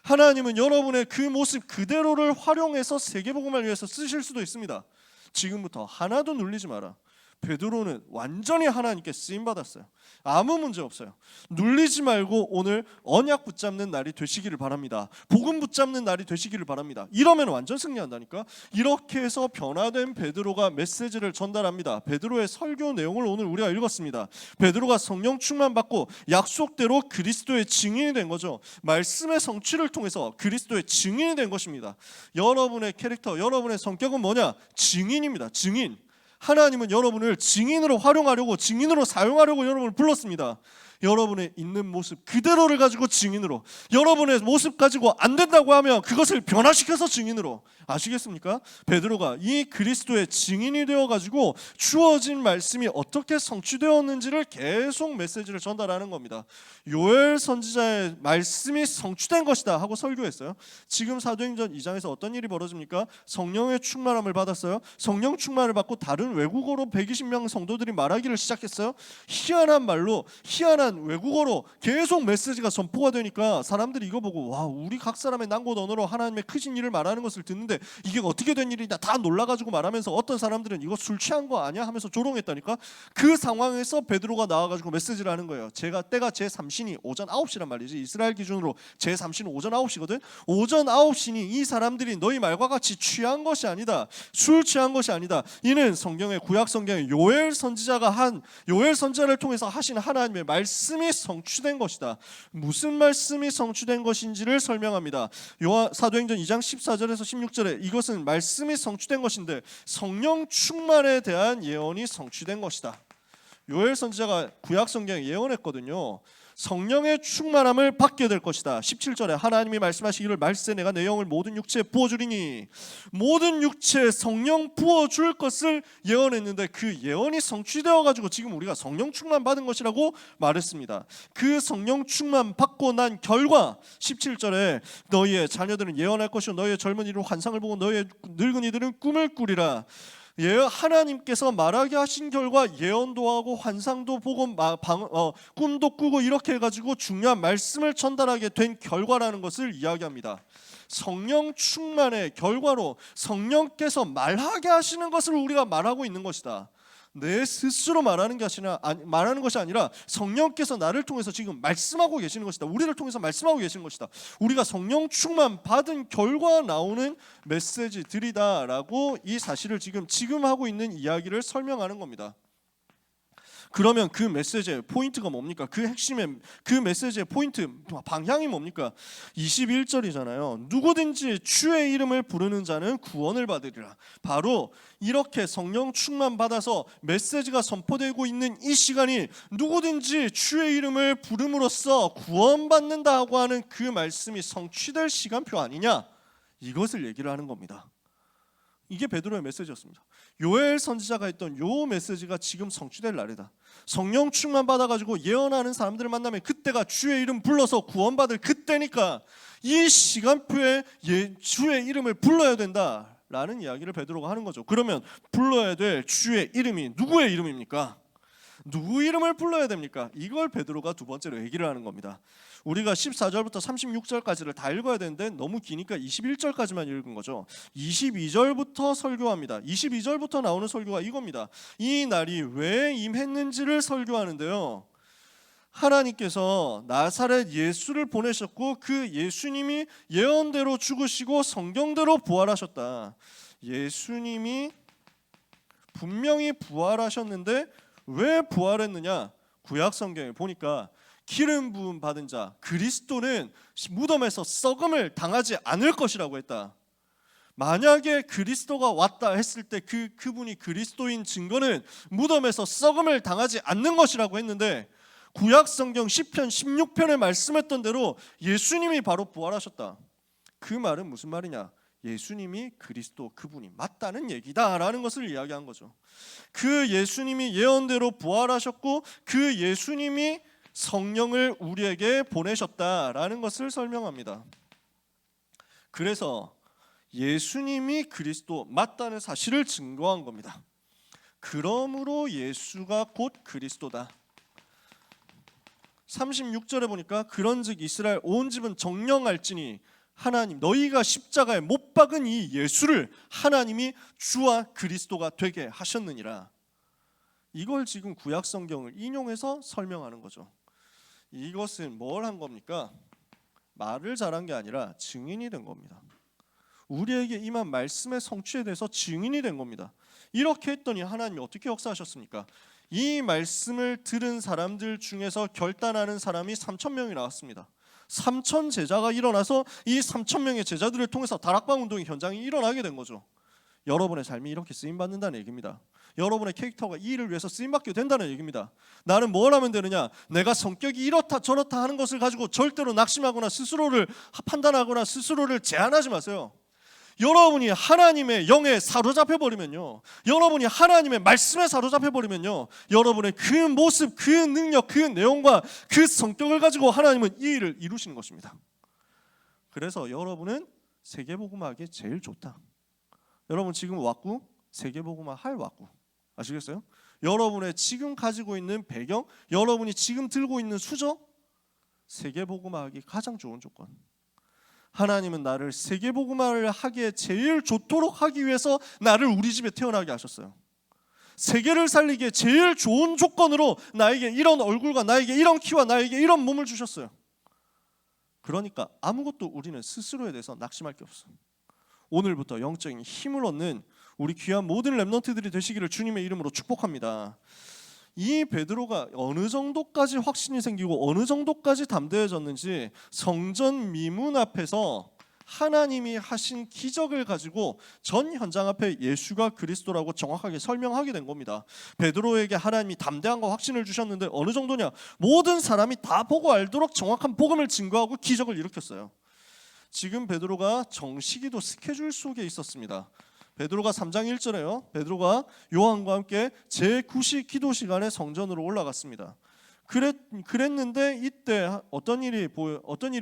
하나님은 여러분의 그 모습 그대로를 활용해서 세계복음을 위해서 쓰실 수도 있습니다. 지금부터 하나도 눌리지 마라. 베드로는 완전히 하나님께 쓰임받았어요. 아무 문제 없어요. 눌리지 말고 오늘 언약 붙잡는 날이 되시기를 바랍니다. 복음 붙잡는 날이 되시기를 바랍니다. 이러면 완전 승리한다니까. 이렇게 해서 변화된 베드로가 메시지를 전달합니다. 베드로의 설교 내용을 오늘 우리가 읽었습니다. 베드로가 성령 충만 받고 약속대로 그리스도의 증인이 된 거죠. 말씀의 성취를 통해서 그리스도의 증인이 된 것입니다. 여러분의 캐릭터, 여러분의 성격은 뭐냐? 증인입니다. 증인. 하나님은 여러분을 증인으로 활용하려고, 증인으로 사용하려고 여러분을 불렀습니다. 여러분의 있는 모습 그대로를 가지고 증인으로, 여러분의 모습 가지고 안 된다고 하면 그것을 변화시켜서 증인으로. 아시겠습니까? 베드로가 이 그리스도의 증인이 되어가지고 주어진 말씀이 어떻게 성취되었는지를 계속 메시지를 전달하는 겁니다. 요엘 선지자의 말씀이 성취된 것이다 하고 설교했어요. 지금 사도행전 2장에서 어떤 일이 벌어집니까? 성령의 충만함을 받았어요. 성령 충만을 받고 다른 외국어로 120명 성도들이 말하기를 시작했어요. 희한한 말로, 희한한 외국어로 계속 메시지가 선포가 되니까 사람들이 이거 보고, 와, 우리 각 사람의 난곳 언어로 하나님의 크신 일을 말하는 것을 듣는데 이게 어떻게 된 일이냐 다 놀라가지고 말하면서 어떤 사람들은 이거 술 취한 거 아니야 하면서 조롱했다니까. 그 상황에서 베드로가 나와가지고 메시지를 하는 거예요. 때가 제3신이 오전 9시란 말이지. 이스라엘 기준으로 제3신은 오전 9시거든. 오전 9시니 이 사람들이 너희 말과 같이 취한 것이 아니다, 술 취한 것이 아니다. 이는 성경의, 구약 성경의 요엘 선지자를 통해서 하신 하나님의 말씀이 성취된 것이다. 무슨 말씀이 성취된 것인지를 설명합니다. 사도행전 2장 14절에서 16절에 이것은 말씀이 성취된 것인데 성령 충만에 대한 예언이 성취된 것이다. 요엘 선지자가 구약 성경에 예언했거든요. 성령의 충만함을 받게 될 것이다. 17절에 하나님이 말씀하시기를 말세 내가 내 영을 모든 육체에 부어주리니, 모든 육체에 성령 부어줄 것을 예언했는데 그 예언이 성취되어가지고 지금 우리가 성령 충만 받은 것이라고 말했습니다. 그 성령 충만 받고 난 결과 17절에 너희의 자녀들은 예언할 것이요 너희의 젊은이들은 환상을 보고 너희의 늙은이들은 꿈을 꾸리라. 하나님께서 말하게 하신 결과 예언도 하고 환상도 보고 꿈도 꾸고 이렇게 해가지고 중요한 말씀을 전달하게 된 결과라는 것을 이야기합니다. 성령 충만의 결과로 성령께서 말하게 하시는 것을 우리가 말하고 있는 것이다. 내 스스로 말하는 것이 아니라 성령께서 나를 통해서 지금 말씀하고 계시는 것이다. 우리를 통해서 말씀하고 계시는 것이다. 우리가 성령 충만 받은 결과 나오는 메시지들이다라고 이 사실을 지금 하고 있는 이야기를 설명하는 겁니다. 그러면 그 메시지의 포인트가 뭡니까? 그 핵심의 그 메시지의 포인트, 방향이 뭡니까? 21절이잖아요. 누구든지 주의 이름을 부르는 자는 구원을 받으리라. 바로 이렇게 성령 충만 받아서 메시지가 선포되고 있는 이 시간이 누구든지 주의 이름을 부름으로써 구원받는다고 하는 그 말씀이 성취될 시간표 아니냐? 이것을 얘기를 하는 겁니다. 이게 베드로의 메시지였습니다. 요엘 선지자가 했던 요 메시지가 지금 성취될 날이다. 성령 충만 받아가지고 예언하는 사람들을 만나면 그때가 주의 이름 불러서 구원받을 그때니까 이 시간표에 주의 이름을 불러야 된다라는 이야기를 베드로가 하는 거죠. 그러면 불러야 될 주의 이름이 누구의 이름입니까? 누구 이름을 불러야 됩니까? 이걸 베드로가 두 번째로 얘기를 하는 겁니다. 우리가 14절부터 36절까지를 다 읽어야 되는데 너무 기니까 21절까지만 읽은 거죠. 22절부터 설교합니다. 22절부터 나오는 설교가 이겁니다. 이 날이 왜 임했는지를 설교하는데요. 하나님께서 나사렛 예수를 보내셨고 그 예수님이 예언대로 죽으시고 성경대로 부활하셨다. 예수님이 분명히 부활하셨는데 왜 부활했느냐? 구약 성경에 보니까 기름 부음 받은 자 그리스도는 무덤에서 썩음을 당하지 않을 것이라고 했다. 만약에 그리스도가 왔다 했을 때 그분이 그리스도인 증거는 무덤에서 썩음을 당하지 않는 것이라고 했는데, 구약 성경 시편 16편에 말씀했던 대로 예수님이 바로 부활하셨다. 그 말은 무슨 말이냐? 예수님이 그리스도 그분이 맞다는 얘기다라는 것을 이야기한 거죠. 그 예수님이 예언대로 부활하셨고 그 예수님이 성령을 우리에게 보내셨다라는 것을 설명합니다. 그래서 예수님이 그리스도 맞다는 사실을 증거한 겁니다. 그러므로 예수가 곧 그리스도다. 36절에 보니까 그런즉 이스라엘 온 집은 정령할지니 하나님 너희가 십자가에 못 박은 이 예수를 하나님이 주와 그리스도가 되게 하셨느니라. 이걸 지금 구약 성경을 인용해서 설명하는 거죠. 이것은 뭘 한 겁니까? 말을 잘한 게 아니라 증인이 된 겁니다. 우리에게 임한 말씀의 성취에 대해서 증인이 된 겁니다. 이렇게 했더니 하나님이 어떻게 역사하셨습니까? 이 말씀을 들은 사람들 중에서 결단하는 사람이 3,000명이 나왔습니다. 3,000 제자가 일어나서 이 3,000명의 제자들을 통해서 다락방 운동의 현장이 일어나게 된 거죠. 여러분의 삶이 이렇게 쓰임받는다는 얘기입니다. 여러분의 캐릭터가 이 일을 위해서 쓰임받게 된다는 얘기입니다. 나는 뭘 하면 되느냐? 내가 성격이 이렇다 저렇다 하는 것을 가지고 절대로 낙심하거나 스스로를 판단하거나 스스로를 제한하지 마세요. 여러분이 하나님의 영에 사로잡혀 버리면요, 여러분이 하나님의 말씀에 사로잡혀 버리면요, 여러분의 그 모습, 그 능력, 그 내용과 그 성격을 가지고 하나님은 이 일을 이루시는 것입니다. 그래서 여러분은 세계복음화하기 제일 좋다. 여러분 지금 왁구 세계복음화 할 왁구 아시겠어요? 여러분의 지금 가지고 있는 배경, 여러분이 지금 들고 있는 수저, 세계복음화하기 가장 좋은 조건. 하나님은 나를 세계복음화를 하기에 제일 좋도록 하기 위해서 나를 우리 집에 태어나게 하셨어요. 세계를 살리기에 제일 좋은 조건으로 나에게 이런 얼굴과 나에게 이런 키와 나에게 이런 몸을 주셨어요. 그러니까 아무것도 우리는 스스로에 대해서 낙심할 게 없어. 오늘부터 영적인 힘을 얻는 우리 귀한 모든 렘넌트들이 되시기를 주님의 이름으로 축복합니다. 이 베드로가 어느 정도까지 확신이 생기고 어느 정도까지 담대해졌는지 성전 미문 앞에서 하나님이 하신 기적을 가지고 전 현장 앞에 예수가 그리스도라고 정확하게 설명하게 된 겁니다. 베드로에게 하나님이 담대함과 확신을 주셨는데 어느 정도냐? 모든 사람이 다 보고 알도록 정확한 복음을 증거하고 기적을 일으켰어요. 지금 베드로가 정시기도 스케줄 속에 있었습니다. 베드로가 3장 1절에요. 베드로가 요한과 함께 제9시 기도 시간에 성전으로 올라갔습니다. 그랬는데 이때 어떤 일이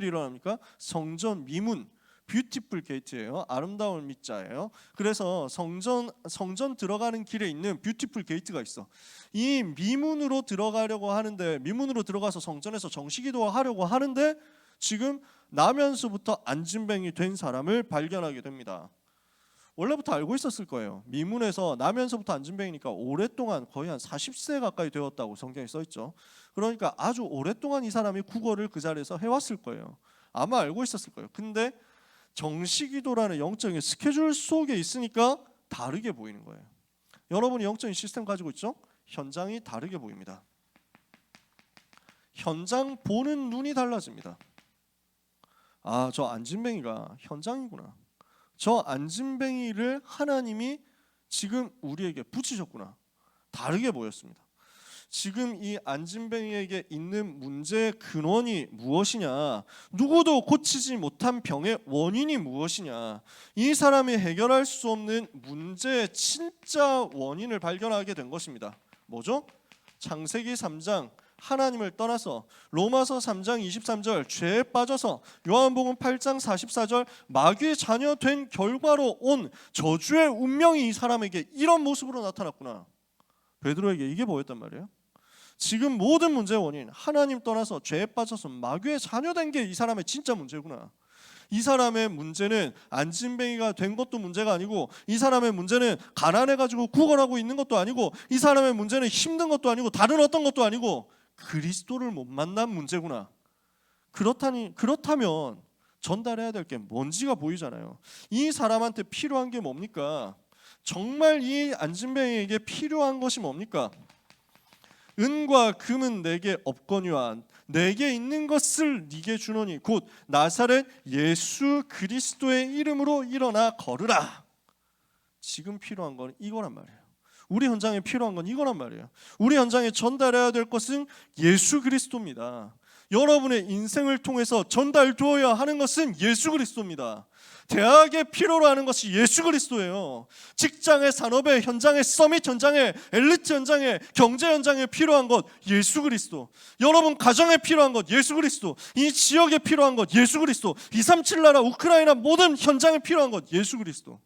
일어납니까? 성전 미문, 뷰티풀 게이트예요. 아름다운 밑자예요. 그래서 성전 들어가는 길에 있는 뷰티풀 게이트가 있어. 이 미문으로 들어가려고 하는데, 미문으로 들어가서 성전에서 정시기도 하려고 하는데 지금 나면서부터 안진뱅이 된 사람을 발견하게 됩니다. 원래부터 알고 있었을 거예요. 미문에서 나면서부터 안진뱅이니까 오랫동안 거의 한 40세 가까이 되었다고 성경에 써있죠. 그러니까 아주 오랫동안 이 사람이 국어를 그 자리에서 해왔을 거예요. 아마 알고 있었을 거예요. 근데 정시기도라는 영적인 스케줄 속에 있으니까 다르게 보이는 거예요. 여러분이 영적인 시스템 가지고 있죠? 현장이 다르게 보입니다. 현장 보는 눈이 달라집니다. 아, 저 안진뱅이가 현장이구나. 저 안진뱅이를 하나님이 지금 우리에게 붙이셨구나. 다르게 보였습니다. 지금 이 안진뱅이에게 있는 문제의 근원이 무엇이냐? 누구도 고치지 못한 병의 원인이 무엇이냐? 이 사람이 해결할 수 없는 문제의 진짜 원인을 발견하게 된 것입니다. 뭐죠? 창세기 3장 하나님을 떠나서, 로마서 3장 23절 죄에 빠져서, 요한복음 8장 44절 마귀의 자녀 된 결과로 온 저주의 운명이 이 사람에게 이런 모습으로 나타났구나. 베드로에게 이게 보였단 말이에요. 지금 모든 문제의 원인, 하나님 떠나서 죄에 빠져서 마귀의 자녀 된 게 이 사람의 진짜 문제구나. 이 사람의 문제는 안진뱅이가 된 것도 문제가 아니고, 이 사람의 문제는 가난해가지고 구걸하고 있는 것도 아니고, 이 사람의 문제는 힘든 것도 아니고, 다른 어떤 것도 아니고, 그리스도를 못 만난 문제구나. 그렇다면 전달해야 될 게 뭔지가 보이잖아요. 이 사람한테 필요한 게 뭡니까? 정말 이 안진뱅이에게 필요한 것이 뭡니까? 은과 금은 내게 없거니와 내게 있는 것을 네게 주노니 곧 나사렛 예수 그리스도의 이름으로 일어나 걸으라. 지금 필요한 건 이거란 말이에요. 우리 현장에 필요한 건 이거란 말이에요. 우리 현장에 전달해야 될 것은 예수 그리스도입니다. 여러분의 인생을 통해서 전달되어야 하는 것은 예수 그리스도입니다. 대학에 필요로 하는 것이 예수 그리스도예요. 직장의 산업의 현장에, 서밋 현장에, 엘리트 현장에, 경제 현장에 필요한 것 예수 그리스도. 여러분 가정에 필요한 것 예수 그리스도. 이 지역에 필요한 것 예수 그리스도. 237 나라 우크라이나 모든 현장에 필요한 것 예수 그리스도.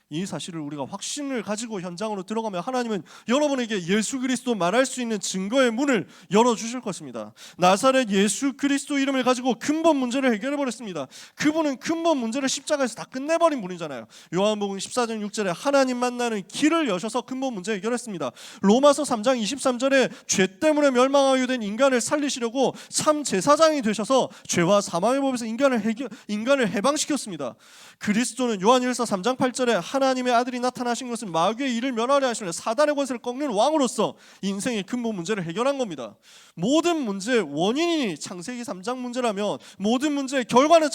이 사실을 우리가 확신을 가지고 현장으로 들어가면 하나님은 여러분에게 예수 그리스도 말할 수 있는 증거의 문을 열어주실 것입니다. 나사렛 예수 그리스도 이름을 가지고 근본 문제를 해결해버렸습니다. 그분은 근본 문제를 십자가에서 다 끝내버린 분이잖아요. 요한복음 14장 6절에 하나님 만나는 길을 여셔서 근본 문제 해결했습니다. 로마서 3장 23절에 죄 때문에 멸망하게 된 인간을 살리시려고 참 제사장이 되셔서 죄와 사망의 법에서 인간을 해방시켰습니다. 그리스도는 요한일서 3장 8절에 하나님의 아들이 나타나신 것은 마귀의 일을 멸하려 하시려 사단의 권세를 꺾는 왕으로서 인생의 근본 문제를 해결한 겁니다. 모든 문제의 원인이 창세기 3장 문제라면 모든 문제의 결과는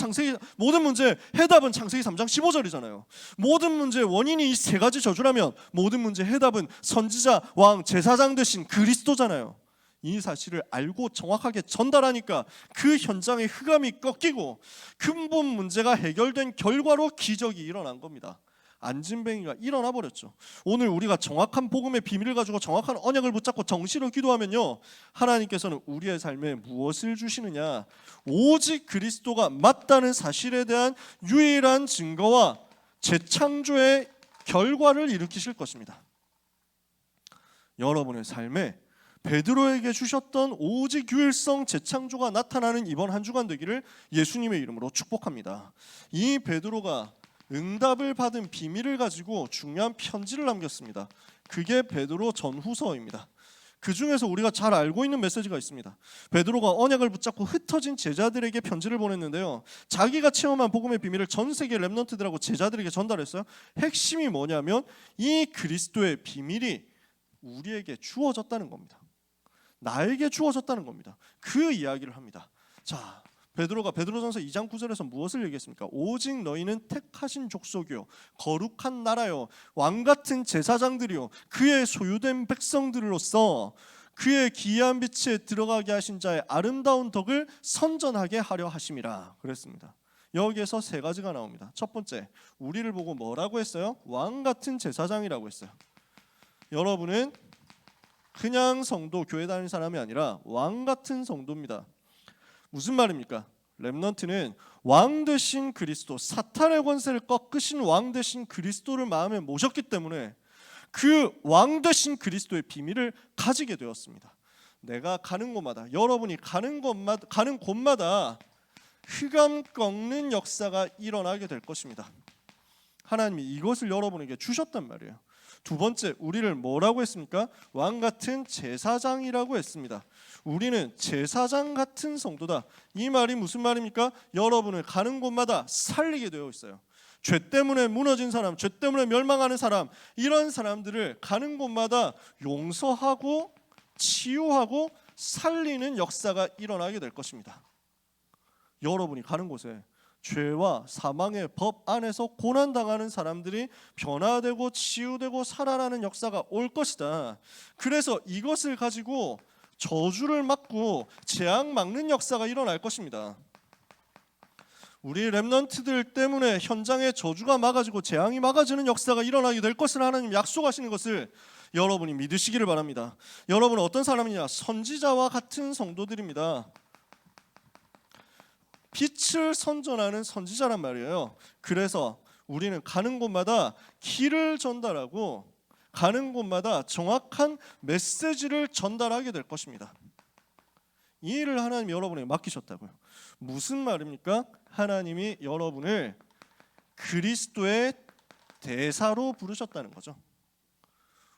모든 문제의 해답은 창세기 3장 15절이잖아요. 모든 문제의 원인이 이 세 가지 저주라면 모든 문제의 해답은 선지자, 왕, 제사장 되신 그리스도잖아요. 이 사실을 알고 정확하게 전달하니까 그 현장의 흑암이 꺾이고 근본 문제가 해결된 결과로 기적이 일어난 겁니다. 안진뱅이가 일어나 버렸죠. 오늘 우리가 정확한 복음의 비밀을 가지고 정확한 언약을 붙잡고 정시로 기도하면요, 하나님께서는 우리의 삶에 무엇을 주시느냐, 오직 그리스도가 맞다는 사실에 대한 유일한 증거와 재창조의 결과를 일으키실 것입니다. 여러분의 삶에 베드로에게 주셨던 오직 유일성 재창조가 나타나는 이번 한 주간 되기를 예수님의 이름으로 축복합니다. 이 베드로가 응답을 받은 비밀을 가지고 중요한 편지를 남겼습니다. 그게 베드로 전후서입니다. 그 중에서 우리가 잘 알고 있는 메시지가 있습니다. 베드로가 언약을 붙잡고 흩어진 제자들에게 편지를 보냈는데요, 자기가 체험한 복음의 비밀을 전 세계 렘넌트들하고 제자들에게 전달했어요. 핵심이 뭐냐면 이 그리스도의 비밀이 우리에게 주어졌다는 겁니다. 나에게 주어졌다는 겁니다. 그 이야기를 합니다. 자, 베드로가 베드로전서 2장 9절에서 무엇을 얘기했습니까? 오직 너희는 택하신 족속이요 거룩한 나라요 왕같은 제사장들이요 그의 소유된 백성들로서 그의 기이한 빛에 들어가게 하신 자의 아름다운 덕을 선전하게 하려 하심이라 그랬습니다. 여기에서 세 가지가 나옵니다. 첫 번째, 우리를 보고 뭐라고 했어요? 왕같은 제사장이라고 했어요. 여러분은 그냥 성도, 교회 다니는 사람이 아니라 왕같은 성도입니다. 무슨 말입니까? 렘넌트는 왕 되신 그리스도, 사탄의 권세를 꺾으신 왕 되신 그리스도를 마음에 모셨기 때문에 그 왕 되신 그리스도의 비밀을 가지게 되었습니다. 내가 가는 곳마다, 여러분이 가는 곳마다 흑암 꺾는 역사가 일어나게 될 것입니다. 하나님이 이것을 여러분에게 주셨단 말이에요. 두 번째, 우리를 뭐라고 했습니까? 왕 같은 제사장이라고 했습니다. 우리는 제사장 같은 성도다. 이 말이 무슨 말입니까? 여러분을 가는 곳마다 살리게 되어 있어요. 죄 때문에 무너진 사람, 죄 때문에 멸망하는 사람, 이런 사람들을 가는 곳마다 용서하고 치유하고 살리는 역사가 일어나게 될 것입니다. 여러분이 가는 곳에 죄와 사망의 법 안에서 고난당하는 사람들이 변화되고 치유되고 살아나는 역사가 올 것이다. 그래서 이것을 가지고 저주를 막고 재앙 막는 역사가 일어날 것입니다. 우리 렘넌트들 때문에 현장에 저주가 막아지고 재앙이 막아지는 역사가 일어나게 될 것을 하나님 약속하시는 것을 여러분이 믿으시기를 바랍니다. 여러분은 어떤 사람이냐? 선지자와 같은 성도들입니다. 빛을 선전하는 선지자란 말이에요. 그래서 우리는 가는 곳마다 길을 전달하고 가는 곳마다 정확한 메시지를 전달하게 될 것입니다. 이 일을 하나님이 여러분에게 맡기셨다고요. 무슨 말입니까? 하나님이 여러분을 그리스도의 대사로 부르셨다는 거죠.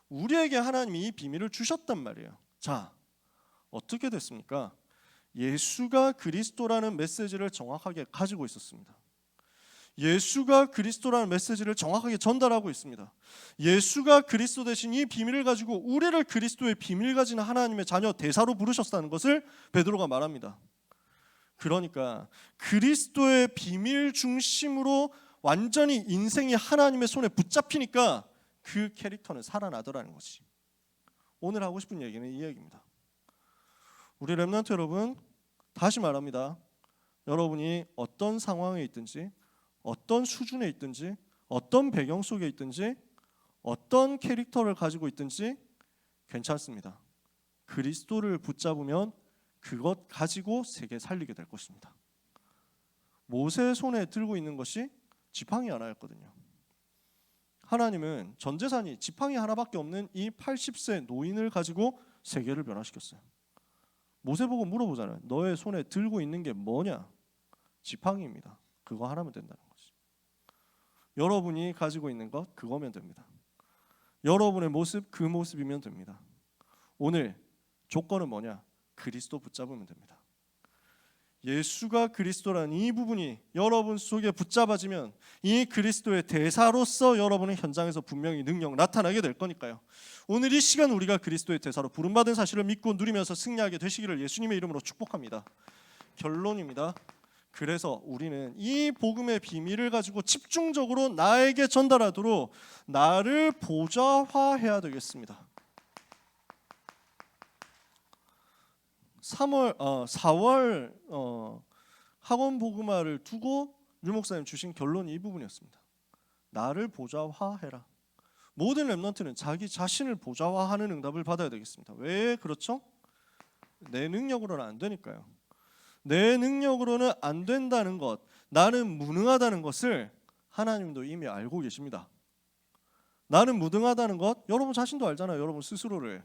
우리에게 하나님이 이 비밀을 주셨단 말이에요. 자, 어떻게 됐습니까? 예수가 그리스도라는 메시지를 정확하게 가지고 있었습니다. 예수가 그리스도라는 메시지를 정확하게 전달하고 있습니다. 예수가 그리스도 되신 이 비밀을 가지고 우리를 그리스도의 비밀 가진 하나님의 자녀 대사로 부르셨다는 것을 베드로가 말합니다. 그러니까 그리스도의 비밀 중심으로 완전히 인생이 하나님의 손에 붙잡히니까 그 캐릭터는 살아나더라는 것이. 오늘 하고 싶은 얘기는 이 얘기입니다. 우리 렘넌트 여러분, 다시 말합니다. 여러분이 어떤 상황에 있든지, 어떤 수준에 있든지, 어떤 배경 속에 있든지, 어떤 캐릭터를 가지고 있든지 괜찮습니다. 그리스도를 붙잡으면 그것 가지고 세계 살리게 될 것입니다. 모세의 손에 들고 있는 것이 지팡이 하나였거든요. 하나님은 전 재산이 지팡이 하나밖에 없는 이 80세 노인을 가지고 세계를 변화시켰어요. 모세 보고 물어보잖아요. 너의 손에 들고 있는 게 뭐냐? 지팡이입니다. 그거 하나면 된다는 거지. 여러분이 가지고 있는 것 그거면 됩니다. 여러분의 모습 그 모습이면 됩니다. 오늘 조건은 뭐냐? 그리스도 붙잡으면 됩니다. 예수가 그리스도라는 이 부분이 여러분 속에 붙잡아지면 이 그리스도의 대사로서 여러분의 현장에서 분명히 능력 나타나게 될 거니까요. 오늘 이 시간 우리가 그리스도의 대사로 부름받은 사실을 믿고 누리면서 승리하게 되시기를 예수님의 이름으로 축복합니다. 결론입니다. 그래서 우리는 이 복음의 비밀을 가지고 집중적으로 나에게 전달하도록 나를 보좌화해야 되겠습니다. 4월 학원 복음화를 두고 유 목사님 주신 결론이 이 부분이었습니다. 나를 보좌화해라. 모든 렘넌트는 자기 자신을 보좌화하는 응답을 받아야 되겠습니다. 왜 그렇죠? 내 능력으로는 안 되니까요. 내 능력으로는 안 된다는 것, 나는 무능하다는 것을 하나님도 이미 알고 계십니다. 나는 무능하다는 것 여러분 자신도 알잖아요. 여러분 스스로를.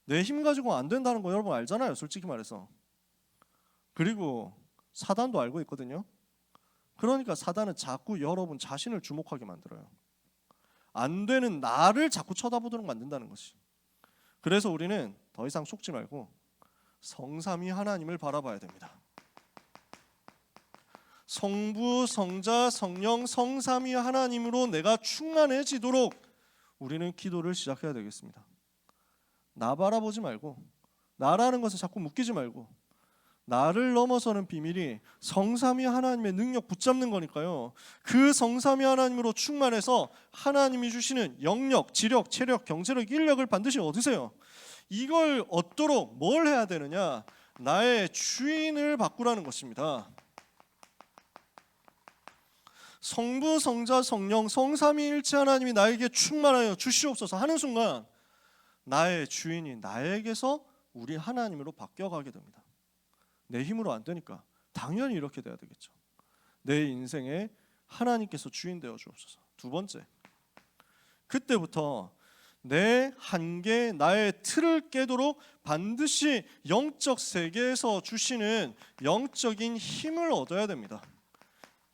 내 힘 가지고 안 된다는 거 여러분 알잖아요. 솔직히 말해서. 그리고 사단도 알고 있거든요. 그러니까 사단은 자꾸 여러분 자신을 주목하게 만들어요. 안 되는 나를 자꾸 쳐다보도록 만든다는 것이. 그래서 우리는 더 이상 속지 말고 성삼위 하나님을 바라봐야 됩니다. 성부, 성자, 성령, 성삼위 하나님으로 내가 충만해지도록 우리는 기도를 시작해야 되겠습니다. 나 바라보지 말고 나라는 것을 자꾸 묶이지 말고 나를 넘어서는 비밀이 성삼위 하나님의 능력 붙잡는 거니까요. 그 성삼위 하나님으로 충만해서 하나님이 주시는 영력, 지력, 체력, 경제력, 인력을 반드시 얻으세요. 이걸 얻도록 뭘 해야 되느냐? 나의 주인을 바꾸라는 것입니다. 성부, 성자, 성령, 성삼위일체 하나님이 나에게 충만하여 주시옵소서 하는 순간 나의 주인이 나에게서 우리 하나님으로 바뀌어가게 됩니다. 내 힘으로 안 되니까 당연히 이렇게 돼야 되겠죠. 내 인생에 하나님께서 주인 되어 주옵소서. 두 번째, 그때부터 내 한계, 나의 틀을 깨도록 반드시 영적 세계에서 주시는 영적인 힘을 얻어야 됩니다.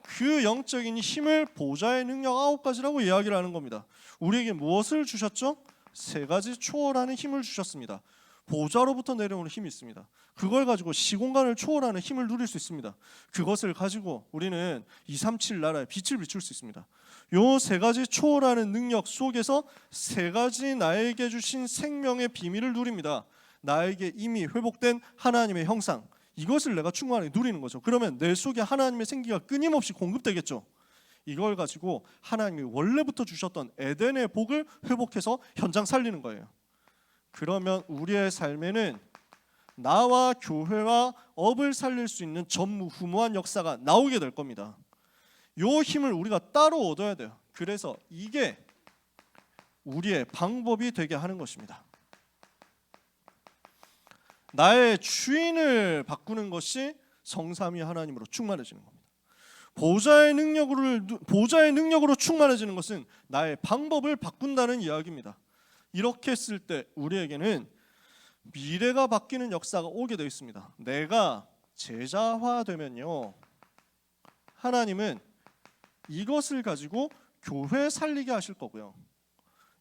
그 영적인 힘을 보좌의 능력 9가지라고 이야기를 하는 겁니다. 우리에게 무엇을 주셨죠? 3가지 초월하는 힘을 주셨습니다. 보좌로부터 내려오는 힘이 있습니다. 그걸 가지고 시공간을 초월하는 힘을 누릴 수 있습니다. 그것을 가지고 우리는 237 나라에 빛을 비출 수 있습니다. 요 3가지 초월하는 능력 속에서 3가지 나에게 주신 생명의 비밀을 누립니다. 나에게 이미 회복된 하나님의 형상, 이것을 내가 충만하게 누리는 거죠. 그러면 내 속에 하나님의 생기가 끊임없이 공급되겠죠. 이걸 가지고 하나님이 원래부터 주셨던 에덴의 복을 회복해서 현장 살리는 거예요. 그러면 우리의 삶에는 나와 교회와 업을 살릴 수 있는 전무후무한 역사가 나오게 될 겁니다. 요 힘을 우리가 따로 얻어야 돼요. 그래서 이게 우리의 방법이 되게 하는 것입니다. 나의 주인을 바꾸는 것이 성삼위 하나님으로 충만해지는 겁니다. 보좌의 능력으로 충만해지는 것은 나의 방법을 바꾼다는 이야기입니다. 이렇게 했을 때 우리에게는 미래가 바뀌는 역사가 오게 되어 있습니다. 내가 제자화되면요, 하나님은 이것을 가지고 교회 살리게 하실 거고요,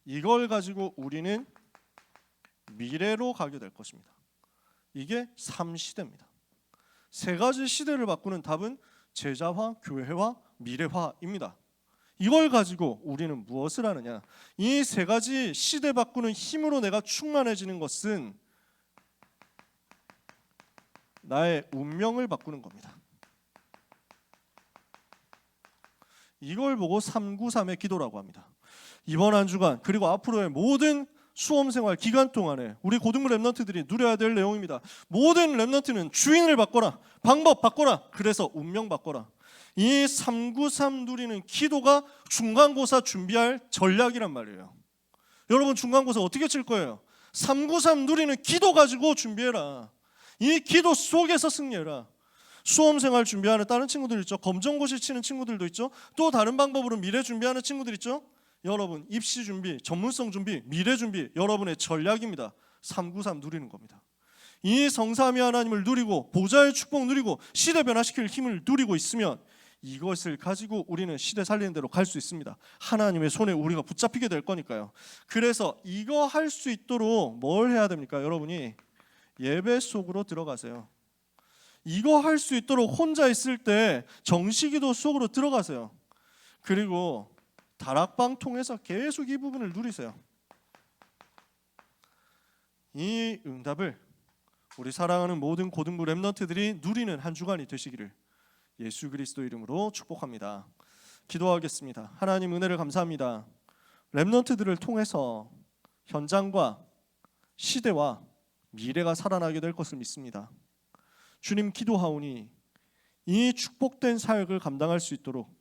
이걸 가지고 우리는 미래로 가게 될 것입니다. 이게 3시대입니다. 3가지 시대를 바꾸는 답은 제자화, 교회화, 미래화입니다. 이걸 가지고 우리는 무엇을 하느냐? 이 세 가지 시대 바꾸는 힘으로 내가 충만해지는 것은 나의 운명을 바꾸는 겁니다. 이걸 보고 393의 기도라고 합니다. 이번 한 주간 그리고 앞으로의 모든 수험생활 기간 동안에 우리 고등부 랩런트들이 누려야 될 내용입니다. 모든 랩런트는 주인을 바꿔라, 방법 바꿔라, 그래서 운명 바꿔라. 이 393 누리는 기도가 중간고사 준비할 전략이란 말이에요. 여러분 중간고사 어떻게 칠 거예요? 393 누리는 기도 가지고 준비해라. 이 기도 속에서 승리해라. 수험생활 준비하는 다른 친구들 있죠. 검정고시 치는 친구들도 있죠. 또 다른 방법으로 미래 준비하는 친구들 있죠. 여러분 입시 준비, 전문성 준비, 미래 준비 여러분의 전략입니다. 393 누리는 겁니다. 이 성삼위 하나님을 누리고 보좌의 축복 누리고 시대 변화시킬 힘을 누리고 있으면 이것을 가지고 우리는 시대 살리는 대로 갈 수 있습니다. 하나님의 손에 우리가 붙잡히게 될 거니까요. 그래서 이거 할 수 있도록 뭘 해야 됩니까? 여러분이 예배 속으로 들어가세요. 이거 할 수 있도록 혼자 있을 때 정시기도 속으로 들어가세요. 그리고 다락방 통해서 계속 이 부분을 누리세요. 이 응답을 우리 사랑하는 모든 고등부 랩런트들이 누리는 한 주간이 되시기를 예수 그리스도 이름으로 축복합니다. 기도하겠습니다. 하나님 은혜를 감사합니다. 랩런트들을 통해서 현장과 시대와 미래가 살아나게 될 것을 믿습니다. 주님 기도하오니 이 축복된 사역을 감당할 수 있도록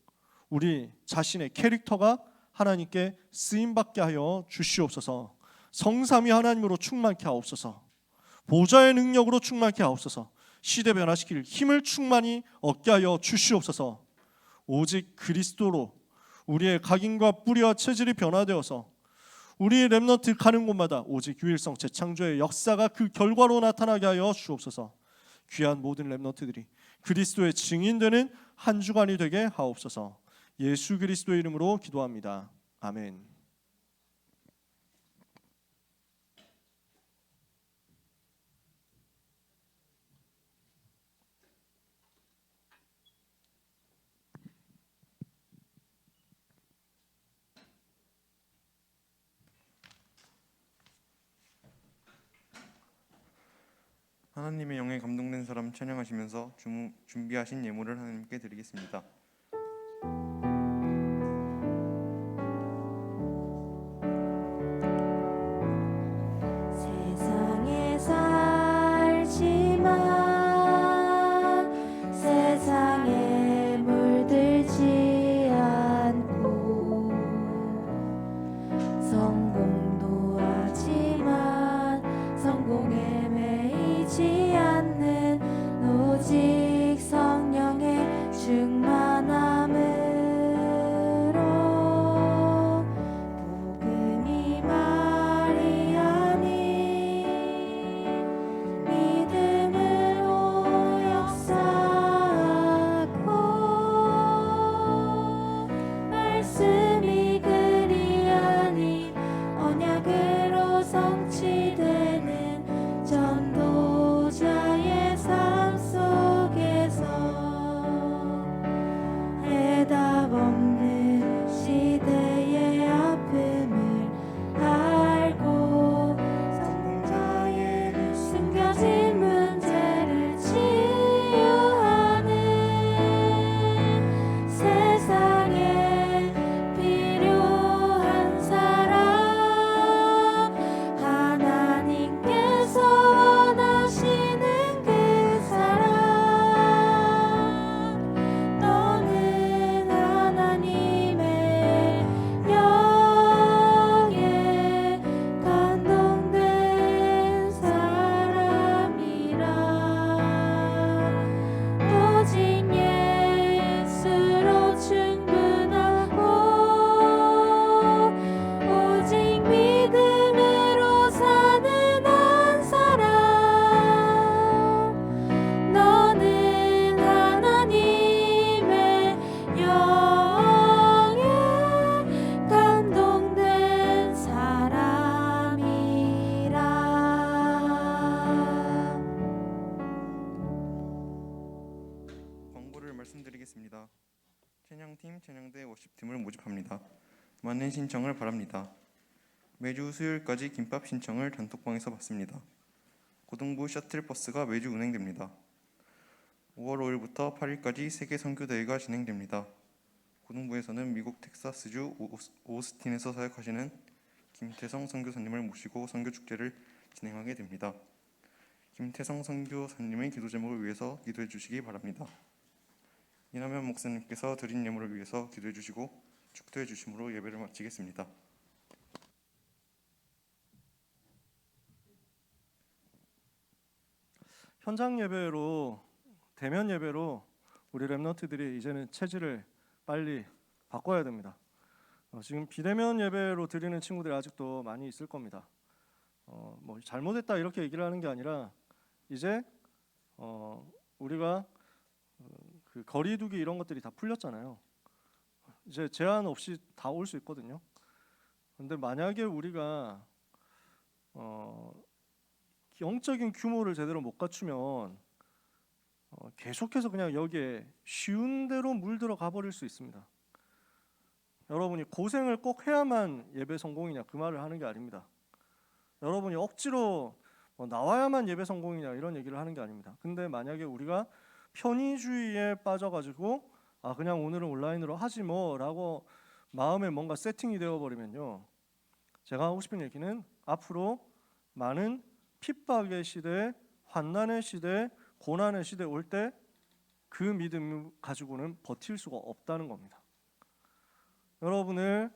우리 자신의 캐릭터가 하나님께 쓰임받게 하여 주시옵소서. 성삼위 하나님으로 충만케 하옵소서. 보좌의 능력으로 충만케 하옵소서. 시대 변화시킬 힘을 충만히 얻게 하여 주시옵소서. 오직 그리스도로 우리의 각인과 뿌리와 체질이 변화되어서 우리 렘넌트 가는 곳마다 오직 유일성 재창조의 역사가 그 결과로 나타나게 하여 주옵소서. 귀한 모든 렘넌트들이 그리스도의 증인되는 한 주간이 되게 하옵소서. 예수 그리스도의 이름으로 기도합니다. 아멘. 하나님의 영에 감동된 사람 찬양하시면서 준비하신 예물을 하나님께 드리겠습니다. 세상에 살지만 세상에 물들지 않고 성공도 하지만 성공에 매이지 않는 오직 성령의 충만함으로 복음이 말이 아닌 믿음으로 역사하고 말씀이 그리 아닌 언약으로 성취되는 전도자의 삶 속에서 해답 없는 시대의 아픔을 알고 성자의 숨겨진 문제를 치유하는 세상에 필요한 사람 하나님께서 원하시는 그 사람 너는 하나님의 영에 감동된 사람이라 오직 예수로 충분하고 오직 믿음으로 사는 한 사람 너는 하나님의 영에 감동된 사람이라. 광고를 말씀드리겠습니다. 찬양팀, 찬양대, 워십팀을 모집합니다. 많은 신청을 바랍니다. 매주 수요일까지 김밥 신청을 단톡방에서 받습니다. 고등부 셔틀버스가 매주 운행됩니다. 5월 5일부터 8일까지 세계 선교대회가 진행됩니다. 고등부에서는 미국 텍사스주 오스틴에서 사역하시는 김태성 선교사님을 모시고 선교축제를 진행하게 됩니다. 김태성 선교사님의 기도 제목을 위해서 기도해 주시기 바랍니다. 이남현 목사님께서 드린 예물을 위해서 기도해 주시고 축도해 주심으로 예배를 마치겠습니다. 현장 예배로, 대면 예배로 우리 렘넌트들이 이제는 체질을 빨리 바꿔야 됩니다. 지금 비대면 예배로 드리는 친구들이 아직도 많이 있을 겁니다. 뭐 잘못했다 이렇게 얘기를 하는 게 아니라 이제 우리가 그 거리두기 이런 것들이 다 풀렸잖아요. 이제 제한 없이 다 올 수 있거든요. 근데 만약에 우리가 영적인 규모를 제대로 못 갖추면 계속해서 그냥 여기에 쉬운 대로 물들어 가버릴 수 있습니다. 여러분이 고생을 꼭 해야만 예배 성공이냐 그 말을 하는 게 아닙니다. 여러분이 억지로 나와야만 예배 성공이냐 이런 얘기를 하는 게 아닙니다. 근데 만약에 우리가 편의주의에 빠져가지고 그냥 오늘은 온라인으로 하지 뭐라고 마음에 뭔가 세팅이 되어버리면요, 제가 하고 싶은 얘기는 앞으로 많은 핍박의 시대, 환난의 시대, 고난의 시대 올 때 그 믿음 가지고는 버틸 수가 없다는 겁니다. 여러분을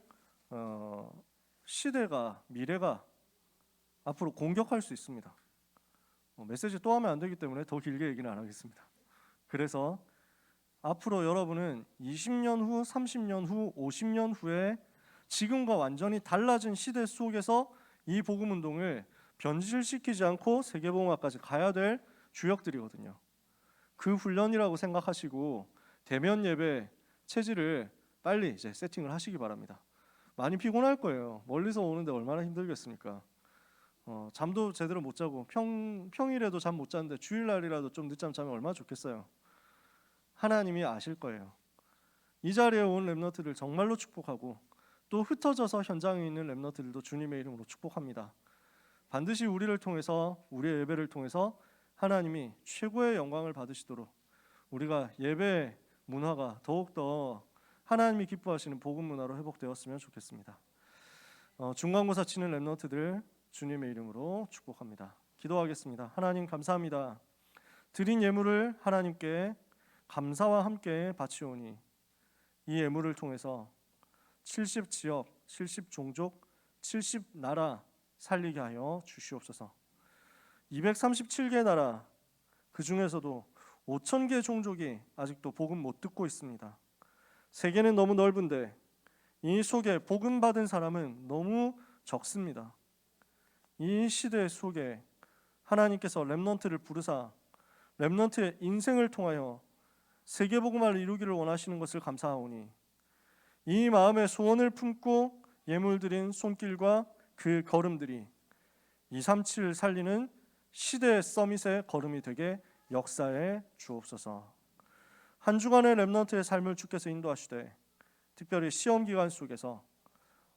시대가, 미래가 앞으로 공격할 수 있습니다. 메시지 또 하면 안 되기 때문에 더 길게 얘기는 안 하겠습니다. 그래서 앞으로 여러분은 20년 후, 30년 후, 50년 후에 지금과 완전히 달라진 시대 속에서 이 복음 운동을 변질시키지 않고 세계복음화까지 가야 될 주역들이거든요. 그 훈련이라고 생각하시고 대면 예배 체질을 빨리 이제 세팅을 하시기 바랍니다. 많이 피곤할 거예요. 멀리서 오는데 얼마나 힘들겠습니까? 잠도 제대로 못 자고 평일에도 잠 못 자는데 주일날이라도 좀 늦잠 자면 얼마나 좋겠어요. 하나님이 아실 거예요. 이 자리에 온 렘너트들 정말로 축복하고 또 흩어져서 현장에 있는 렘너트들도 주님의 이름으로 축복합니다. 반드시 우리를 통해서, 우리의 예배를 통해서 하나님이 최고의 영광을 받으시도록 우리가 예배 문화가 더욱더 하나님이 기뻐하시는 복음 문화로 회복되었으면 좋겠습니다. 중간고사 치는 렘너트들 주님의 이름으로 축복합니다. 기도하겠습니다. 하나님 감사합니다. 드린 예물을 하나님께 감사와 함께 바치오니 이 예물을 통해서 70지역, 70종족, 70나라 살리게 하여 주시옵소서. 237개 나라, 그 중에서도 5,000개 종족이 아직도 복음 못 듣고 있습니다. 세계는 너무 넓은데 이 속에 복음 받은 사람은 너무 적습니다. 이 시대 속에 하나님께서 렘넌트를 부르사 렘넌트의 인생을 통하여 세계 복음화를 이루기를 원하시는 것을 감사하오니 이 마음의 소원을 품고 예물 드린 손길과 그 걸음들이 237 살리는 시대의 서밋의 걸음이 되게 역사해 주옵소서. 한 주간의 렘넌트의 삶을 주께서 인도하시되 특별히 시험 기간 속에서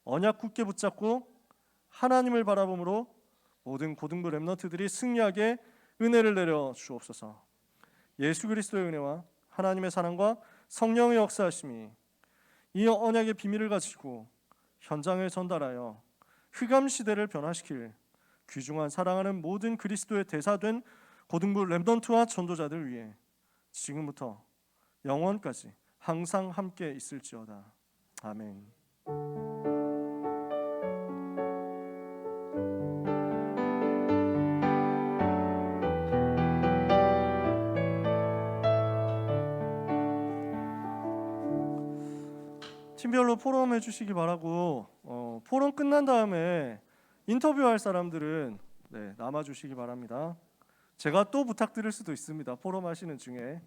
언약 굳게 붙잡고 하나님을 바라봄으로 모든 고등부 렘넌트들이 승리하게 은혜를 내려 주옵소서. 예수 그리스도의 은혜와 하나님의 사랑과 성령의 역사하심이 이 언약의 비밀을 가지고 현장에 전달하여 흑암 시대를 변화시킬 귀중한 사랑하는 모든 그리스도의 대사된 고등부 렘넌트와 전도자들 위해 지금부터 영원까지 항상 함께 있을지어다. 아멘. 팀별로 포럼 해주시기 바라고 포럼 끝난 다음에 인터뷰할 사람들은 남아주시기 바랍니다. 제가 또 부탁드릴 수도 있습니다. 포럼 하시는 중에